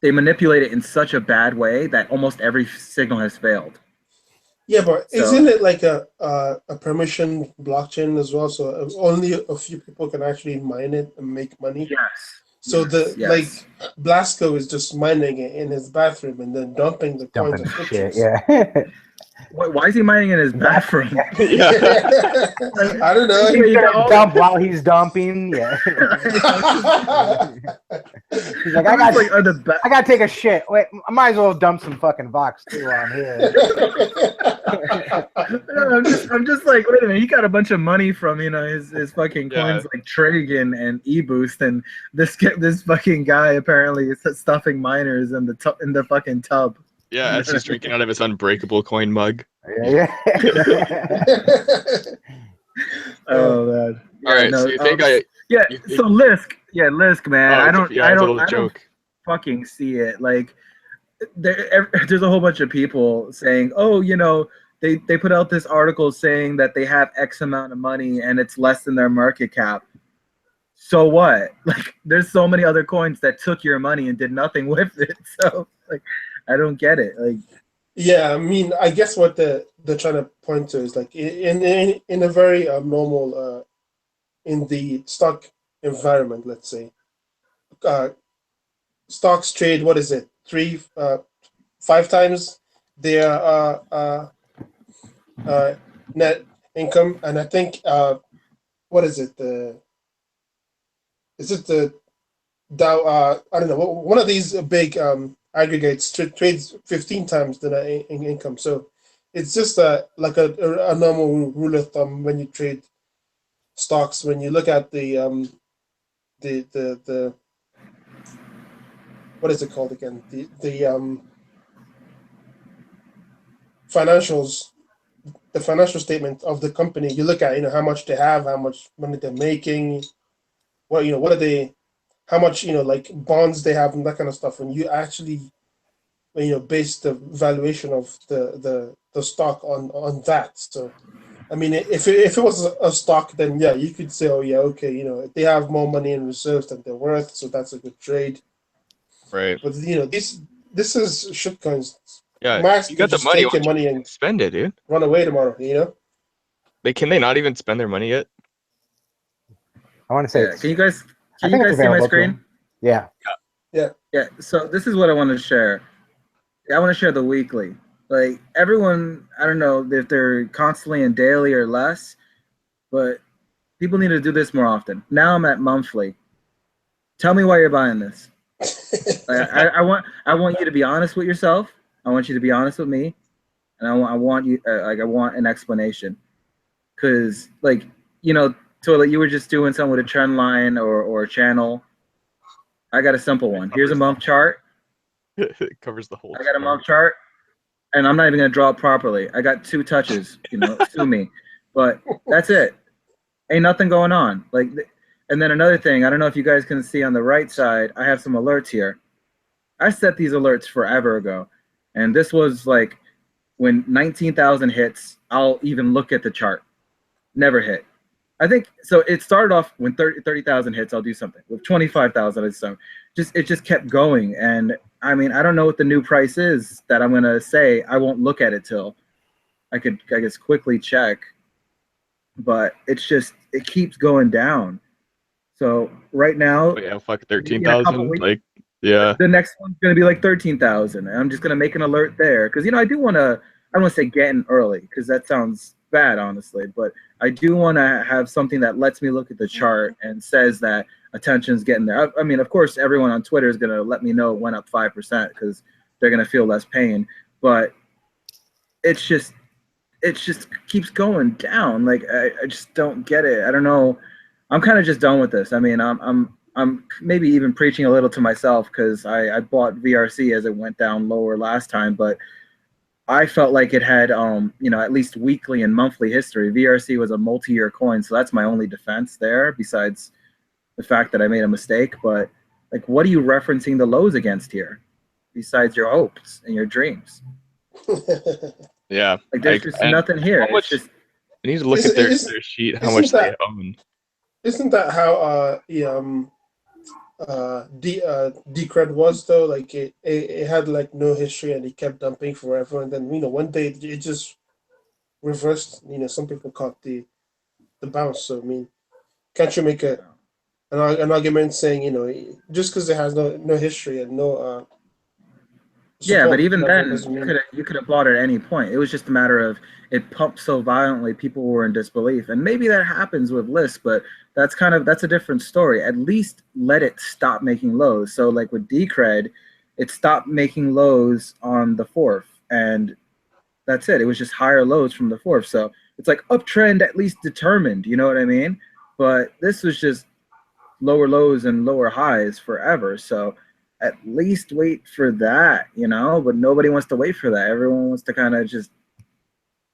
manipulate it in such a bad way that almost every signal has failed. yeah, but So- isn't it like a permission blockchain as well? So only a few people can actually mine it and make money. Yes. So Yes. like Blasco is just mining it in his bathroom and then dumping the coins Dumping on shit, switches. yeah. Why is he mining in his bathroom? Yeah. I don't know. Yeah, He's you got gonna all- dump while he's dumping. Yeah. He's like, I gotta take a shit. Wait, I might as well dump some fucking Vox too on here. I'm just like, wait a minute. He got a bunch of money from his fucking coins like Trig and eBoost, and this fucking guy apparently is stuffing miners in the fucking tub. Yeah, as he's drinking out of his unbreakable coin mug. Yeah. Oh man. All right, so you think So Lisk, man. Oh, I it's a little don't joke. fucking see it. Like there's a whole bunch of people saying, oh, they put out this article saying that they have X amount of money and it's less than their market cap. So what? Like, there's so many other coins that took your money and did nothing with it. So like, I don't get it. Like, yeah, I mean, I guess what they're trying to point to is like in a very normal in the stock environment, let's say, stocks trade, what is it, 5 times their net income, and I think what is it, is it the Dow? I don't know. One of these big aggregates trades 15 times the net income. So it's just like a normal rule of thumb when you trade stocks. When you look at the what is it called again? The financials, the financial statement of the company. You look at how much they have, how much money they're making, what are they, how much like bonds they have and that kind of stuff. And you actually base the valuation of the stock on that. So I mean, if it was a stock, then yeah, you could say, oh yeah, okay, they have more money in reserves than they're worth, so that's a good trade. Right. But this is shitcoins. Yeah, you got the money. Take your money and spend it, dude. run away tomorrow. Can they not even spend their money yet? I want to say, can you guys see my available to screen? them. Yeah. Yeah. So this is what I want to share. I want to share the weekly. Like, everyone, I don't know if they're constantly in daily or less, but people need to do this more often. Now I'm at monthly. Tell me why you're buying this. Like, I want you to be honest with yourself. I want you to be honest with me, and I want you I want an explanation, because so you were just doing something with a trend line or a channel. I got a simple one. Here's a month chart. It covers the whole. I got a month chart, and I'm not even gonna draw it properly. I got 2 touches. Sue me, but that's it. Ain't nothing going on. Like, and then another thing, I don't know if you guys can see on the right side, I have some alerts here. I set these alerts forever ago, and this was like when 19,000 hits, I'll even look at the chart. Never hit. I think so. It started off when 30,000 hits, I'll do something. With 25,000, it's something. It just kept going, and I mean, I don't know what the new price is that I'm gonna say. I won't look at it till I guess quickly check, but it keeps going down. So right now, Yeah, fuck 13,000. Like, Yeah. The next one's going to be like 13,000. And I'm just going to make an alert there. Because, I do want to, I don't want to say get in early because that sounds bad, honestly. But I do want to have something that lets me look at the chart and says that attention's getting there. I mean, of course, everyone on Twitter is going to let me know it went up 5% because they're going to feel less pain. But it just keeps going down. Like, I just don't get it. I don't know. I'm kind of just done with this. I mean, I'm maybe even preaching a little to myself because I bought VRC as it went down lower last time, but I felt like it had at least weekly and monthly history. VRC was a multi-year coin, so that's my only defense there, besides the fact that I made a mistake. But like, what are you referencing the lows against here, besides your hopes and your dreams? Yeah. Like, there's just nothing here. It's just you need to look at their sheet, how much they own. Isn't that how Decred was though? Like it had like no history and it kept dumping forever, and then one day it just reversed. Some people caught the bounce. So I mean, can't you make an argument saying just because it has no history and no yeah, but even then, you could have bought it at any point. It was just a matter of it pumped so violently, people were in disbelief. And maybe that happens with lists, but that's a different story. At least let it stop making lows. So like with Decred, it stopped making lows on the 4th, and that's it. It was just higher lows from the 4th. So it's like uptrend at least determined, you know what I mean? But this was just lower lows and lower highs forever. So at least wait for that, but nobody wants to wait for that. Everyone wants to kind of just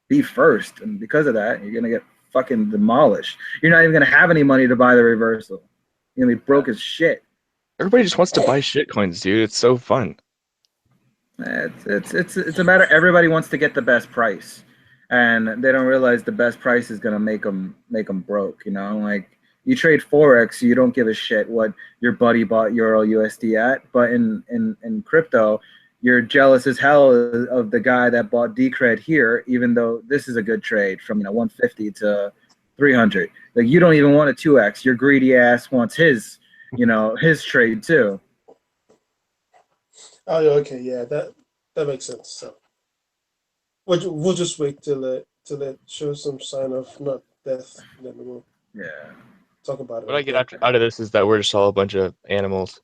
be first. And because of that, you're going to get fucking demolished. You're not even going to have any money to buy the reversal. You're going to be broke as shit. Everybody just wants to buy shitcoins, dude. It's so fun. It's a matter, everybody wants to get the best price. And they don't realize the best price is going to make them broke, like, you trade Forex, you don't give a shit what your buddy bought Euro USD at. But in crypto, you're jealous as hell of the guy that bought Decred here, even though this is a good trade from 150 to 300. Like, you don't even want a 2x. Your greedy ass wants his trade too. Oh, okay, yeah, that makes sense. So we'll just wait till it shows some sign of not death, then we'll talk about it. What I get out of this is that we're just all a bunch of animals.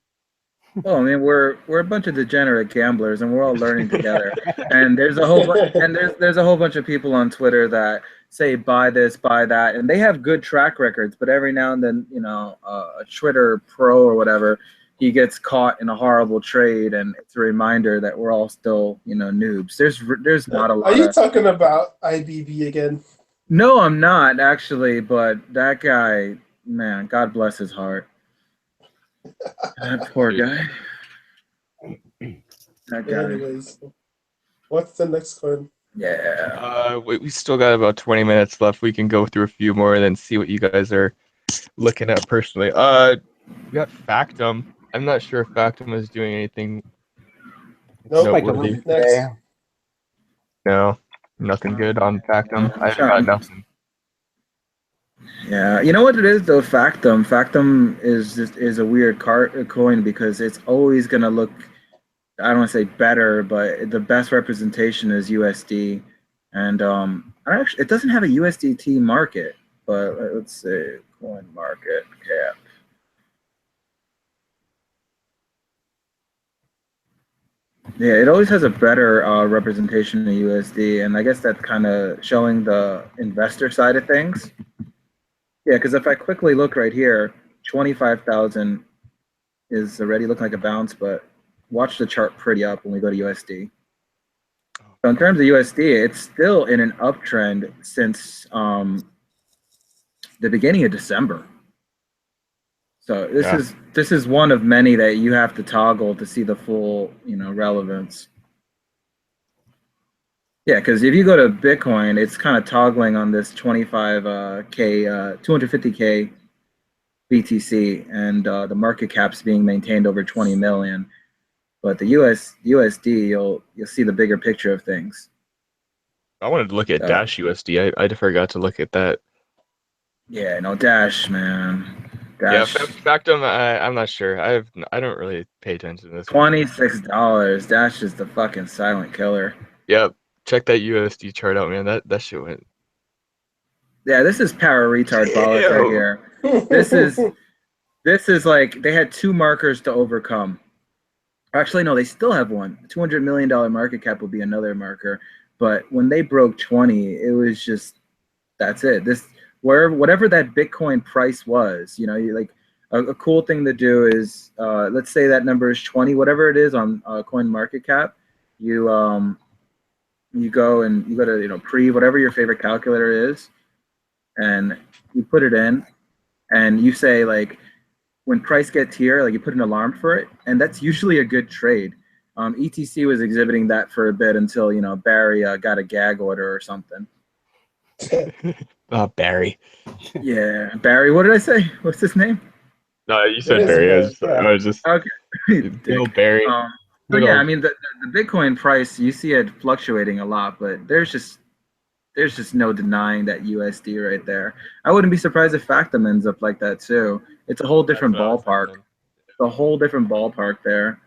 Well, I mean, we're a bunch of degenerate gamblers, and we're all learning together. And there's a whole there's a whole bunch of people on Twitter that say buy this, buy that, and they have good track records. But every now and then, a Twitter pro or whatever, he gets caught in a horrible trade, and it's a reminder that we're all still noobs. There's not a lot. Are you talking about IBB again? No, I'm not actually, but that guy, man, God bless his heart. That poor guy. That guy. Anyways, what's the next coin? Yeah. We still got about 20 minutes left. We can go through a few more and then see what you guys are looking at personally. We got Factum. I'm not sure if Factum is doing anything. Nope. Next. No, nothing good on Factum. I got nothing. Yeah, you know what it is though. Factum is a weird coin because it's always gonna look, I don't want to say better, but the best representation is USD, and actually it doesn't have a USDT market, but let's see, coin market cap. Yeah, it always has a better representation of USD, and I guess that's kind of showing the investor side of things. Yeah, because if I quickly look right here, 25,000 is already looking like a bounce, but watch the chart pretty up when we go to USD. So in terms of USD, it's still in an uptrend since the beginning of December. So this is one of many that you have to toggle to see the full relevance. Yeah, because if you go to Bitcoin, it's kind of toggling on this 250K BTC, and the market cap's being maintained over 20 million. But the USD, you'll see the bigger picture of things. I wanted to look at Dash USD. I forgot to look at that. Yeah, no, Dash, man. Yeah, Dash Factum, I'm not sure. I don't really pay attention to this one. $26. Dash is the fucking silent killer. Yep. Check that USD chart out, man. That shit went. Yeah, this is power retard bollock right Damn. here. This is like they had two markers to overcome. Actually, no, they still have one. $200 million market cap will be another marker. But when they broke 20, it was just that's it. Whatever that Bitcoin price was, like a cool thing to do is let's say that number is 20, whatever it is on coin market cap, you go and you go to pre whatever your favorite calculator is, and you put it in, and you say like when price gets here, like you put an alarm for it, and that's usually a good trade. ETC was exhibiting that for a bit until Barry got a gag order or something. Oh, Barry. Yeah, Barry. What did I say? What's his name? No, you It said is Barry. Barry, I was just Okay. Bill Barry. But yeah, I mean the Bitcoin price, you see it fluctuating a lot, but there's just no denying that USD right there. I wouldn't be surprised if Factum ends up like that too. It's a whole different ballpark. It's a whole different ballpark there.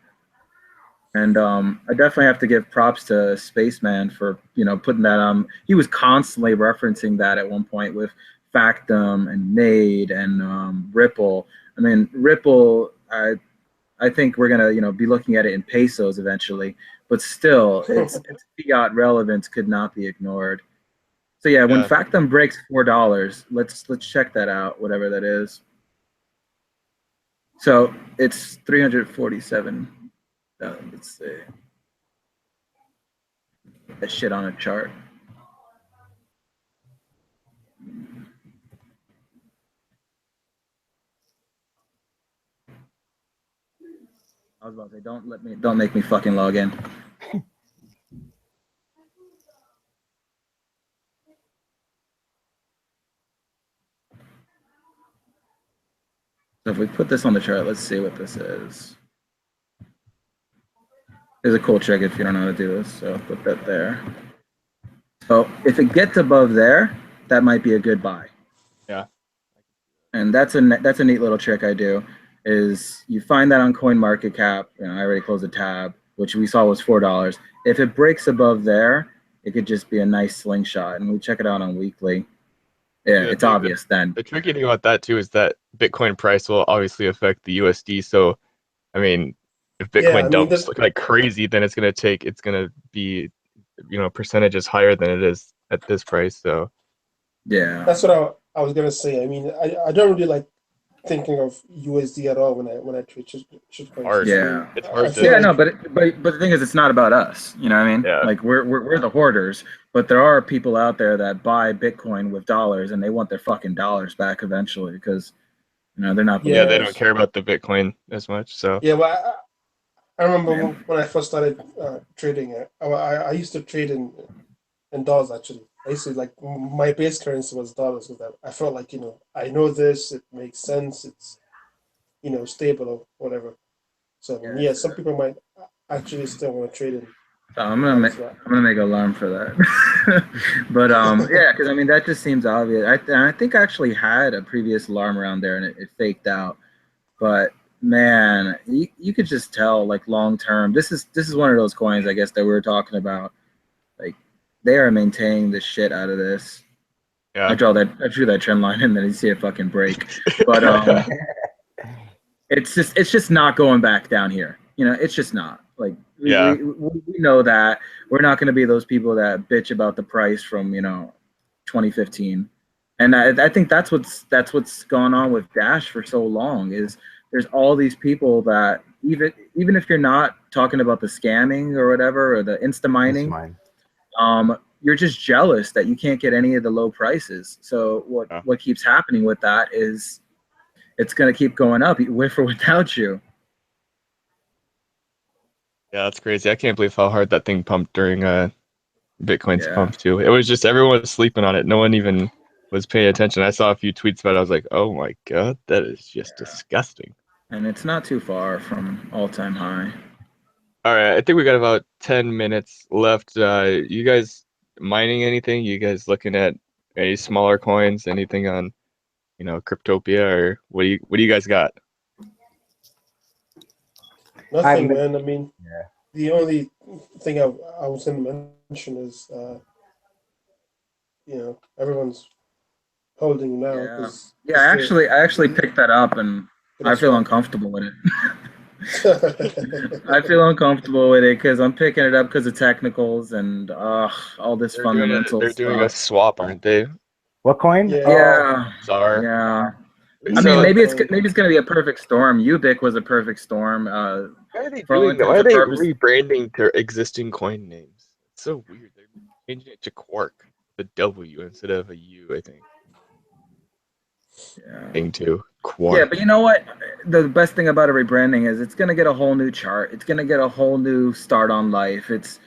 And I definitely have to give props to Spaceman for putting that on. He was constantly referencing that at one point with Factum and Nade and Ripple. I mean, Ripple, I think we're gonna be looking at it in pesos eventually, but still, its fiat relevance could not be ignored. So yeah, when Factum breaks $4, let's check that out, whatever that is. So it's 347. Let's see. That shit on a chart. I was about to say, don't make me fucking log in. So if we put this on the chart, let's see what this is. There's a cool trick if you don't know how to do this. So I'll put that there. So if it gets above there, that might be a good buy. Yeah. And that's a neat little trick I do. Is you find that on Coin Market Cap. I already closed the tab, which we saw was $4. If it breaks above there, it could just be a nice slingshot. And we check it out on weekly. Yeah, it's obvious then. The tricky thing about that too is that Bitcoin price will obviously affect the USD. So, I mean, if Bitcoin dumps like crazy, then it's gonna be, percentages higher than it is at this price. So, yeah, that's what I was gonna say. I mean, I don't really like thinking of USD at all when I trade shitcoins. Yeah, it's hard to. Yeah, no, but the thing is, it's not about us. You know what I mean? Yeah. Like we're the hoarders, but there are people out there that buy Bitcoin with dollars, and they want their fucking dollars back eventually because they're not. Yeah, they don't care about the Bitcoin as much. So yeah, well, I remember when I first started trading. I used to trade in dollars actually. I used to like my base currency was dollars because I felt like I know this, it makes sense, it's stable or whatever. So yeah, some people might actually still want to trade in. So I'm gonna make an alarm for that. But yeah, because I mean that just seems obvious. I think I actually had a previous alarm around there and it faked out. But man, you could just tell like long term. This is one of those coins I guess that we were talking about. Like they are maintaining the shit out of this. yeah, I drew that trend line and then you see it fucking break. But it's just not going back down here. It's just not. Like we know that we're not going to be those people that bitch about the price from 2015, and I think that's what's gone on with Dash for so long is there's all these people that even if you're not talking about the scamming or whatever or the insta mining, you're just jealous that you can't get any of the low prices. So what keeps happening with that is it's going to keep going up with or without you. Yeah, that's crazy. I can't believe how hard that thing pumped during Bitcoin's pump too. It was just everyone was sleeping on it. No one even was paying attention. I saw a few tweets about it. I was like, oh my God, that is just disgusting. And it's not too far from all-time high. All right, I think we got about 10 minutes left. You guys mining anything? You guys looking at any smaller coins? Anything on, Cryptopia, or what do you guys got? Nothing, man. I mean, yeah. the only thing I was going to mention is, everyone's holding now because I actually picked that up, and I feel swap. uncomfortable with it. I feel uncomfortable with it because I'm picking it up because of technicals and all this fundamental They're stuff. doing a swap, aren't they? What coin? Yeah, Czar. yeah. I So, mean, maybe it's gonna be a perfect storm. Ubiq was a perfect storm. why are they For all doing that? intents Why are and they purposes. rebranding their existing coin names? It's so weird. They're changing it to Quark, the W instead of a U, I think. Yeah. Thing too. Yeah, Quark. but you know what? The best thing about a rebranding is it's gonna get a whole new chart. It's gonna get a whole new start on life. It's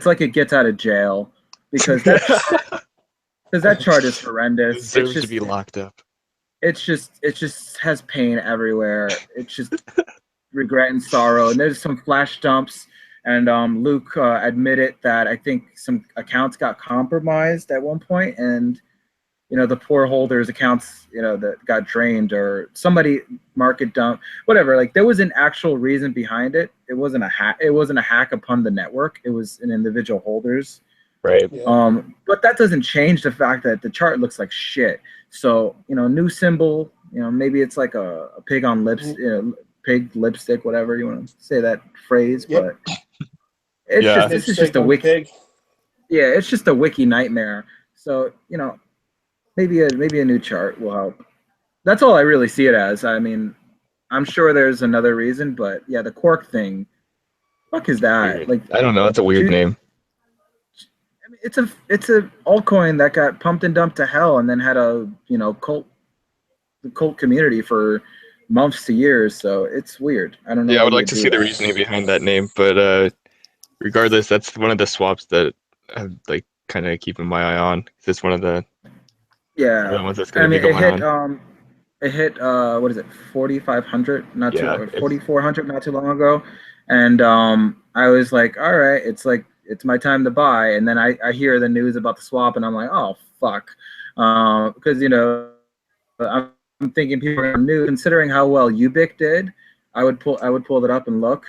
like it gets out of jail because that chart is horrendous. Deserves to be locked up. It just has pain everywhere. It's just regret and sorrow. And there's some flash dumps. And Luke admitted that I think some accounts got compromised at one point, and the poor holders' accounts, that got drained, or somebody market dump, whatever. Like, there was an actual reason behind it. It wasn't a hack. It wasn't a hack upon the network. It was an individual holders. Right. Yeah. But that doesn't change the fact that the chart looks like shit. So, new symbol, maybe it's like a pig on lips, pig lipstick, whatever you want to say that phrase, Yep. but this is just a wiki. Pig. Yeah, it's just a wiki nightmare. So, maybe a new chart will help. That's all I really see it as. I mean, I'm sure there's another reason, but yeah, the Quark thing, fuck is that? Weird. Like, I don't know. That's a weird name. I mean, it's a altcoin that got pumped and dumped to hell, and then had a cult community for months to years. So it's weird. I don't know. Yeah, I would like to see the reasoning behind that name, but regardless, that's one of the swaps that I'm like kind of keeping my eye on. It's one of the ones that's going to be going on. It hit what is it, 4,500 4,400 not too long ago, and I was like, all right, it's my time to buy. And then I hear the news about the swap, and I'm like, oh fuck, because I'm thinking people are new. Considering how well Ubiq did, I would pull it up and look.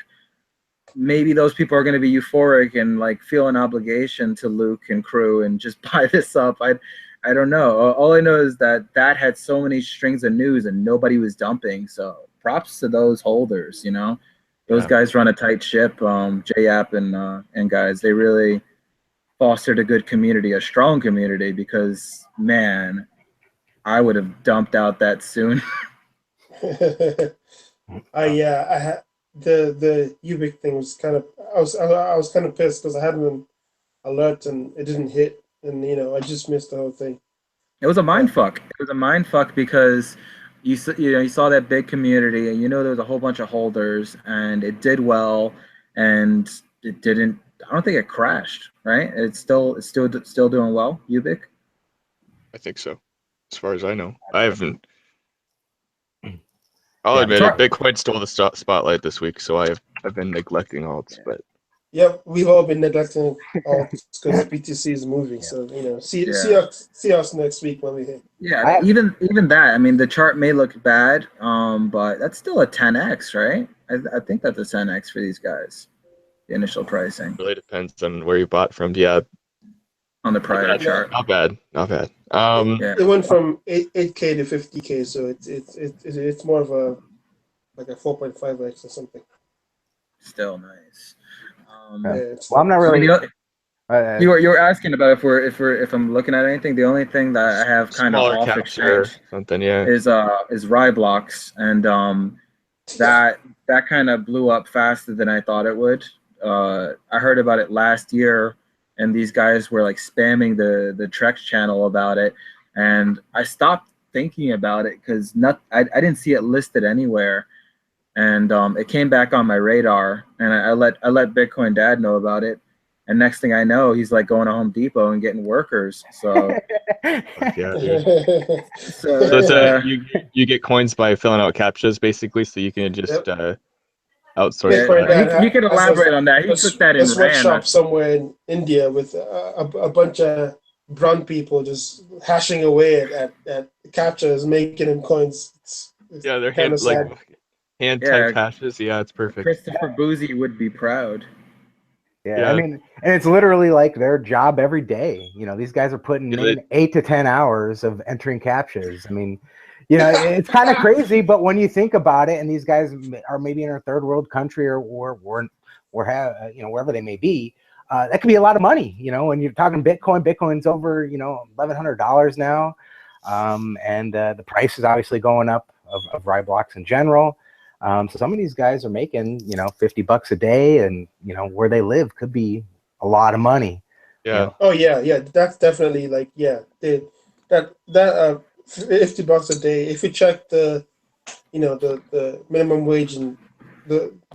Maybe those people are going to be euphoric and like feel an obligation to Luke and crew and just buy this up. I don't know. All I know is that had so many strings of news and nobody was dumping. So props to those holders. Those guys run a tight ship. JAP and guys, they really fostered a good community, a strong community. Because man, I would have dumped out that soon. I had the Ubiq thing was kind of I was kind of pissed because I had an alert and it didn't hit, and I just missed the whole thing. It was a mind fuck. It was a mind fuck because you saw that big community, and there was a whole bunch of holders, and it did well, and it didn't. I don't think it crashed. Right? It's still doing well. Ubiq. I think so, as far as I know. I haven't. I'll admit it. Bitcoin stole the spotlight this week, so I've been neglecting alts, but. Yeah, we've all been neglecting alts because BTC is moving. So see us next week when we hit. Yeah, even that. I mean, the chart may look bad, but that's still a 10x, right? I think that's a 10x for these guys. The initial pricing. Really depends on where you bought from. Yeah. On the prior chart. Not bad. It went from 8K to 50K, so it's more of a 4.5x or something. Still nice. Well, I'm not really. You were asking about if I'm looking at anything. The only thing that I have kind of off exchange something, is Ryblox, and that kind of blew up faster than I thought it would. I heard about it last year, and these guys were like spamming the Trex channel about it, and I stopped thinking about it because I didn't see it listed anywhere. And it came back on my radar, and I let Bitcoin Dad know about it. And next thing I know, he's like going to Home Depot and getting workers. So so you get coins by filling out captchas, basically, so you can just outsource. Yeah, he can elaborate on that. He took that in sweatshop somewhere in India with a bunch of brown people just hashing away at captures, making them coins. It's Yeah, they're kind of sad. hand Yeah, typed hashes. Yeah, it's perfect. Christopher Boozy would be proud. Yeah, Yeah. I mean, and it's literally like their job every day. You know, these guys are putting in 8 to 10 hours of entering captchas. I mean, you know, it's kind of crazy, but when you think about it, and these guys are maybe in a third world country or you know, wherever they may be, that could be a lot of money. You know, when you're talking Bitcoin, Bitcoin's over, you know, $1,100 now, and the price is obviously going up of Ride in general. So some of these guys are making, you know, $50 a day, and you know where they live could be a lot of money. Yeah. You know? Oh yeah, that's definitely like that $50 a day. If you check the the minimum wage in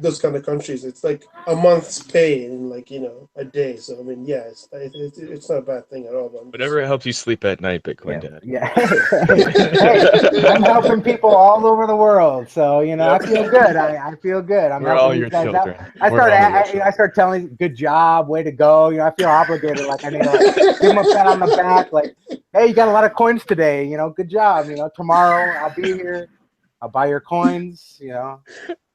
those kind of countries, it's like a month's pay in like a day. So I mean, yeah, it's not a bad thing at all. Whatever helps you sleep at night, Bitcoin Dad. Yeah. Hey, I'm helping people all over the world, so you know, I feel good. I feel good. I'm We're all helping your these guys children. out. I start telling, good job, way to go. You know, I feel obligated, like I need to like, give them a pat on the back, like, hey, you got a lot of coins today. You know, good job. You know, tomorrow I'll be here. I'll buy your coins. You know.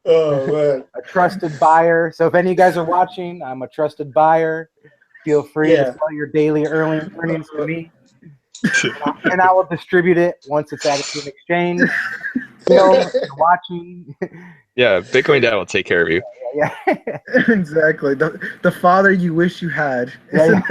Oh man. A trusted buyer. So if any of you guys are watching, I'm a trusted buyer. Feel free to sell your daily earnings to me, and I will distribute it once it's at an exchange. Phil, if you're watching. Yeah, Bitcoin Dad will take care of you. Yeah. Exactly. The father you wish you had. Yeah.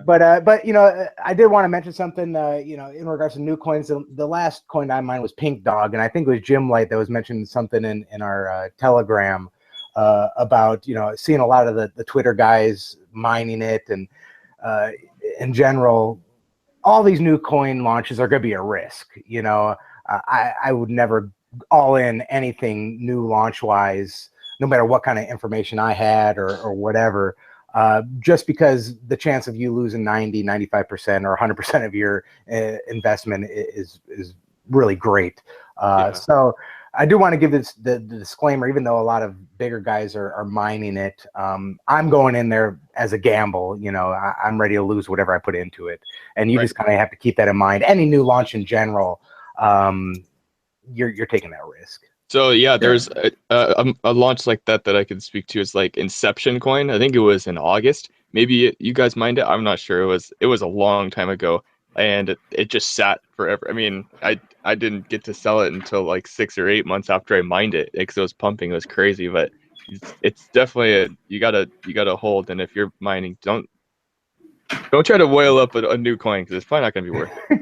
But you know, I did want to mention something. You know, in regards to new coins, the last coin I mined was Pink Dog, and I think it was Jim Light that was mentioning something in our Telegram about, you know, seeing a lot of the Twitter guys mining it, and in general, all these new coin launches are going to be a risk. You know, I would never all in anything new launch wise, no matter what kind of information I had or whatever. Just because the chance of you losing 90, 95% or 100% of your investment is really great. So I do want to give the disclaimer, even though a lot of bigger guys are mining it, I'm going in there as a gamble. You know, I'm ready to lose whatever I put into it. And you just kind of have to keep that in mind. Any new launch in general, you're taking that risk. So yeah, there's a launch like that I could speak to. Is like Inception Coin. I think it was in August. Maybe you guys mined it. I'm not sure. It was a long time ago, and it just sat forever. I mean, I didn't get to sell it until like 6 or 8 months after I mined it because it was pumping. It was crazy, but it's definitely you gotta hold. And if you're mining, don't try to whale up a new coin because it's probably not gonna be worth it.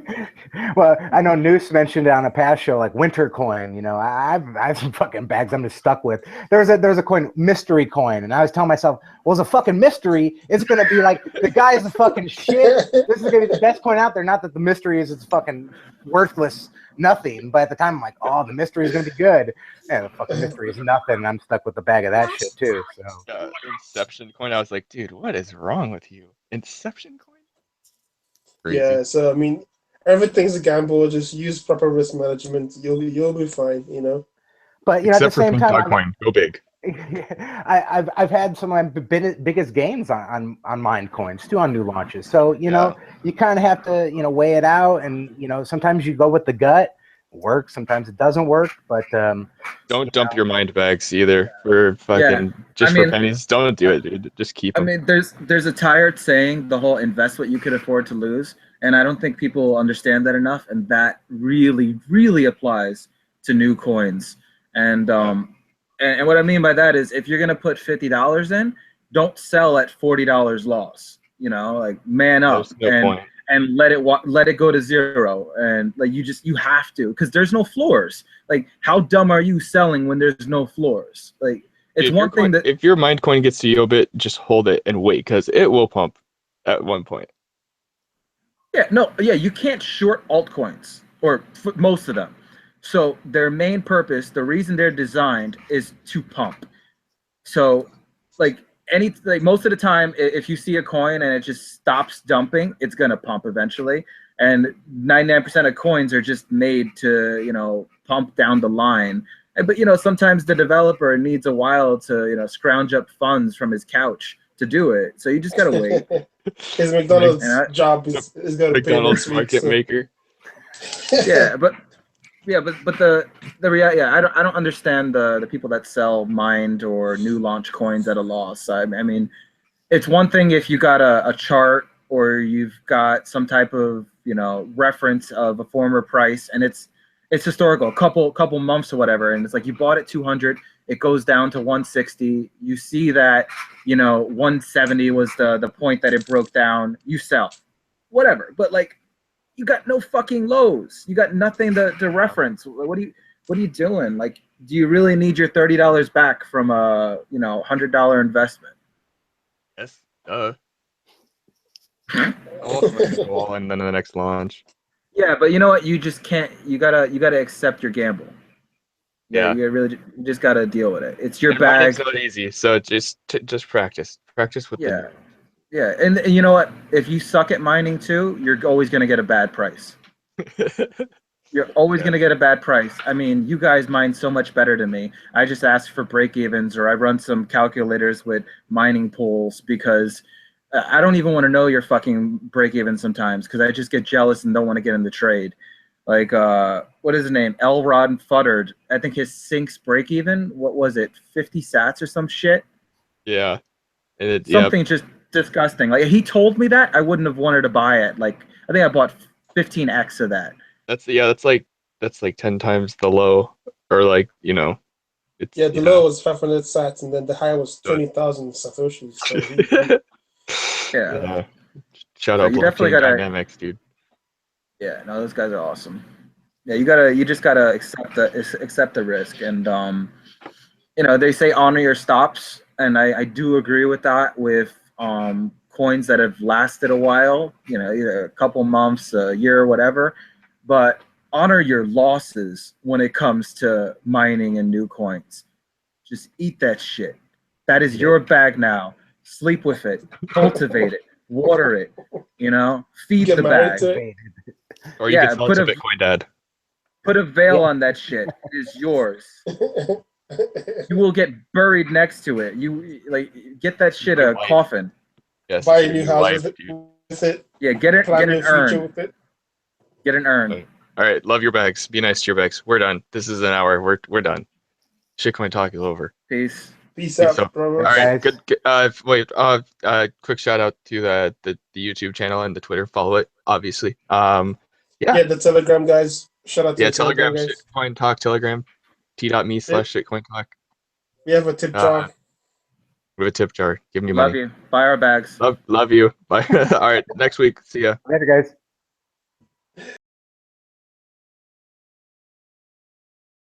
Well, I know Noose mentioned it on a past show, like Winter Coin. You know, I've some fucking bags I'm just stuck with. There's a coin, Mystery Coin, and I was telling myself, well, it's a fucking mystery. It's gonna be like the guy's the fucking shit. This is gonna be the best coin out there. Not that the mystery is it's fucking worthless, nothing. But at the time, I'm like, oh, the mystery is gonna be good. Yeah, the fucking mystery is nothing. And I'm stuck with the bag of that shit too. So Inception Coin. I was like, dude, what is wrong with you? Inception Coin? Crazy. Yeah, so I mean, everything's a gamble. Just use proper risk management. You'll be fine. You know. But you know, Except at the same time, Coin, go big. I've had some of my biggest gains on mined coins too, on new launches. So you know, you kind of have to weigh it out, and you know, sometimes you go with the gut. Works, sometimes it doesn't work, but don't dump your mind bags either for fucking for pennies. Don't do it, dude. Just keep them. I mean, there's a tired saying, the whole invest what you could afford to lose, and I don't think people understand that enough, and that really applies to new coins. And and what I mean by that is, if you're gonna put $50 in, don't sell at $40 loss. You know, like man up and let it go to zero, and like you have to, because there's no floors. Like, how dumb are you selling when there's no floors? Like, it's one thing that if your mined coin gets to Yobit, just hold it and wait, because it will pump at one point. Yeah, you can't short altcoins, or most of them. So their main purpose, the reason they're designed, is to pump. So like most of the time, if you see a coin and it just stops dumping, it's gonna pump eventually. And 99% of coins are just made to pump down the line. But sometimes the developer needs a while to scrounge up funds from his couch to do it. So you just gotta wait. His McDonald's And job is going to pay McDonald's next week. market So. maker. yeah, but the reality, yeah, I don't understand the people that sell mined or new launch coins at a loss. I mean, it's one thing if you got a chart or you've got some type of reference of a former price and it's historical, a couple months or whatever, and it's like you bought it 200, it goes down to 160, you see that 170 was the point that it broke down, you sell, whatever. But like, you got no fucking lows, you got nothing to reference. What are you doing? Like, do you really need your $30 back from a $100 investment? Yes. Almost like a wall and then the next launch. Yeah, but you know what? You just can't. You gotta accept your gamble. Yeah. You just gotta deal with it. It's your And bag. it's not easy, so just practice. Practice with the. Yeah, and you know what? If you suck at mining too, you're always gonna get a bad price. You're always gonna get a bad price. I mean, you guys mine so much better than me. I just ask for break evens, or I run some calculators with mining pools because I don't even want to know your fucking break even sometimes because I just get jealous and don't want to get in the trade. Like, what is his name? Elrod Fuddard. I think his sinks break even. What was it? 50 sats or some shit. Yeah. And something just disgusting. Like, he told me that, I wouldn't have wanted to buy it. Like, I think I bought 15x of that. That's like 10 times the low, or like it's the low was 500 sats and then the high was 20,000 satoshis. So yeah. Shout out you definitely gotta, dynamics, dude. Yeah, no, those guys are awesome. Yeah, you just gotta accept the risk, and they say honor your stops, and I do agree with that with coins that have lasted a while, either a couple months, a year, whatever, but honor your losses when it comes to mining and new coins. Just eat that shit. That is your bag now. Sleep with it, cultivate it, water it, feed the bag. Or you can sell it to Bitcoin Dad. Put a veil on that shit. It is yours. You will get buried next to it. You get that shit a coffin. Yes, buy a new house with it. Yeah, get an urn. With it. Get an urn. All right, love your bags. Be nice to your bags. We're done. This is an hour. We're done. Shitcoin talk is over. Peace out, bro. All right, good. Quick shout out to the YouTube channel and the Twitter. Follow it, obviously. Yeah, the Telegram guys. Shout out to the Telegram guys. Shitcoin Talk Telegram. t.me/Shitcoin Talk. We have a tip jar. We have a tip jar. Give me money. Love you. Buy our bags. Love you. Bye. All right, next week. See ya. Later, guys.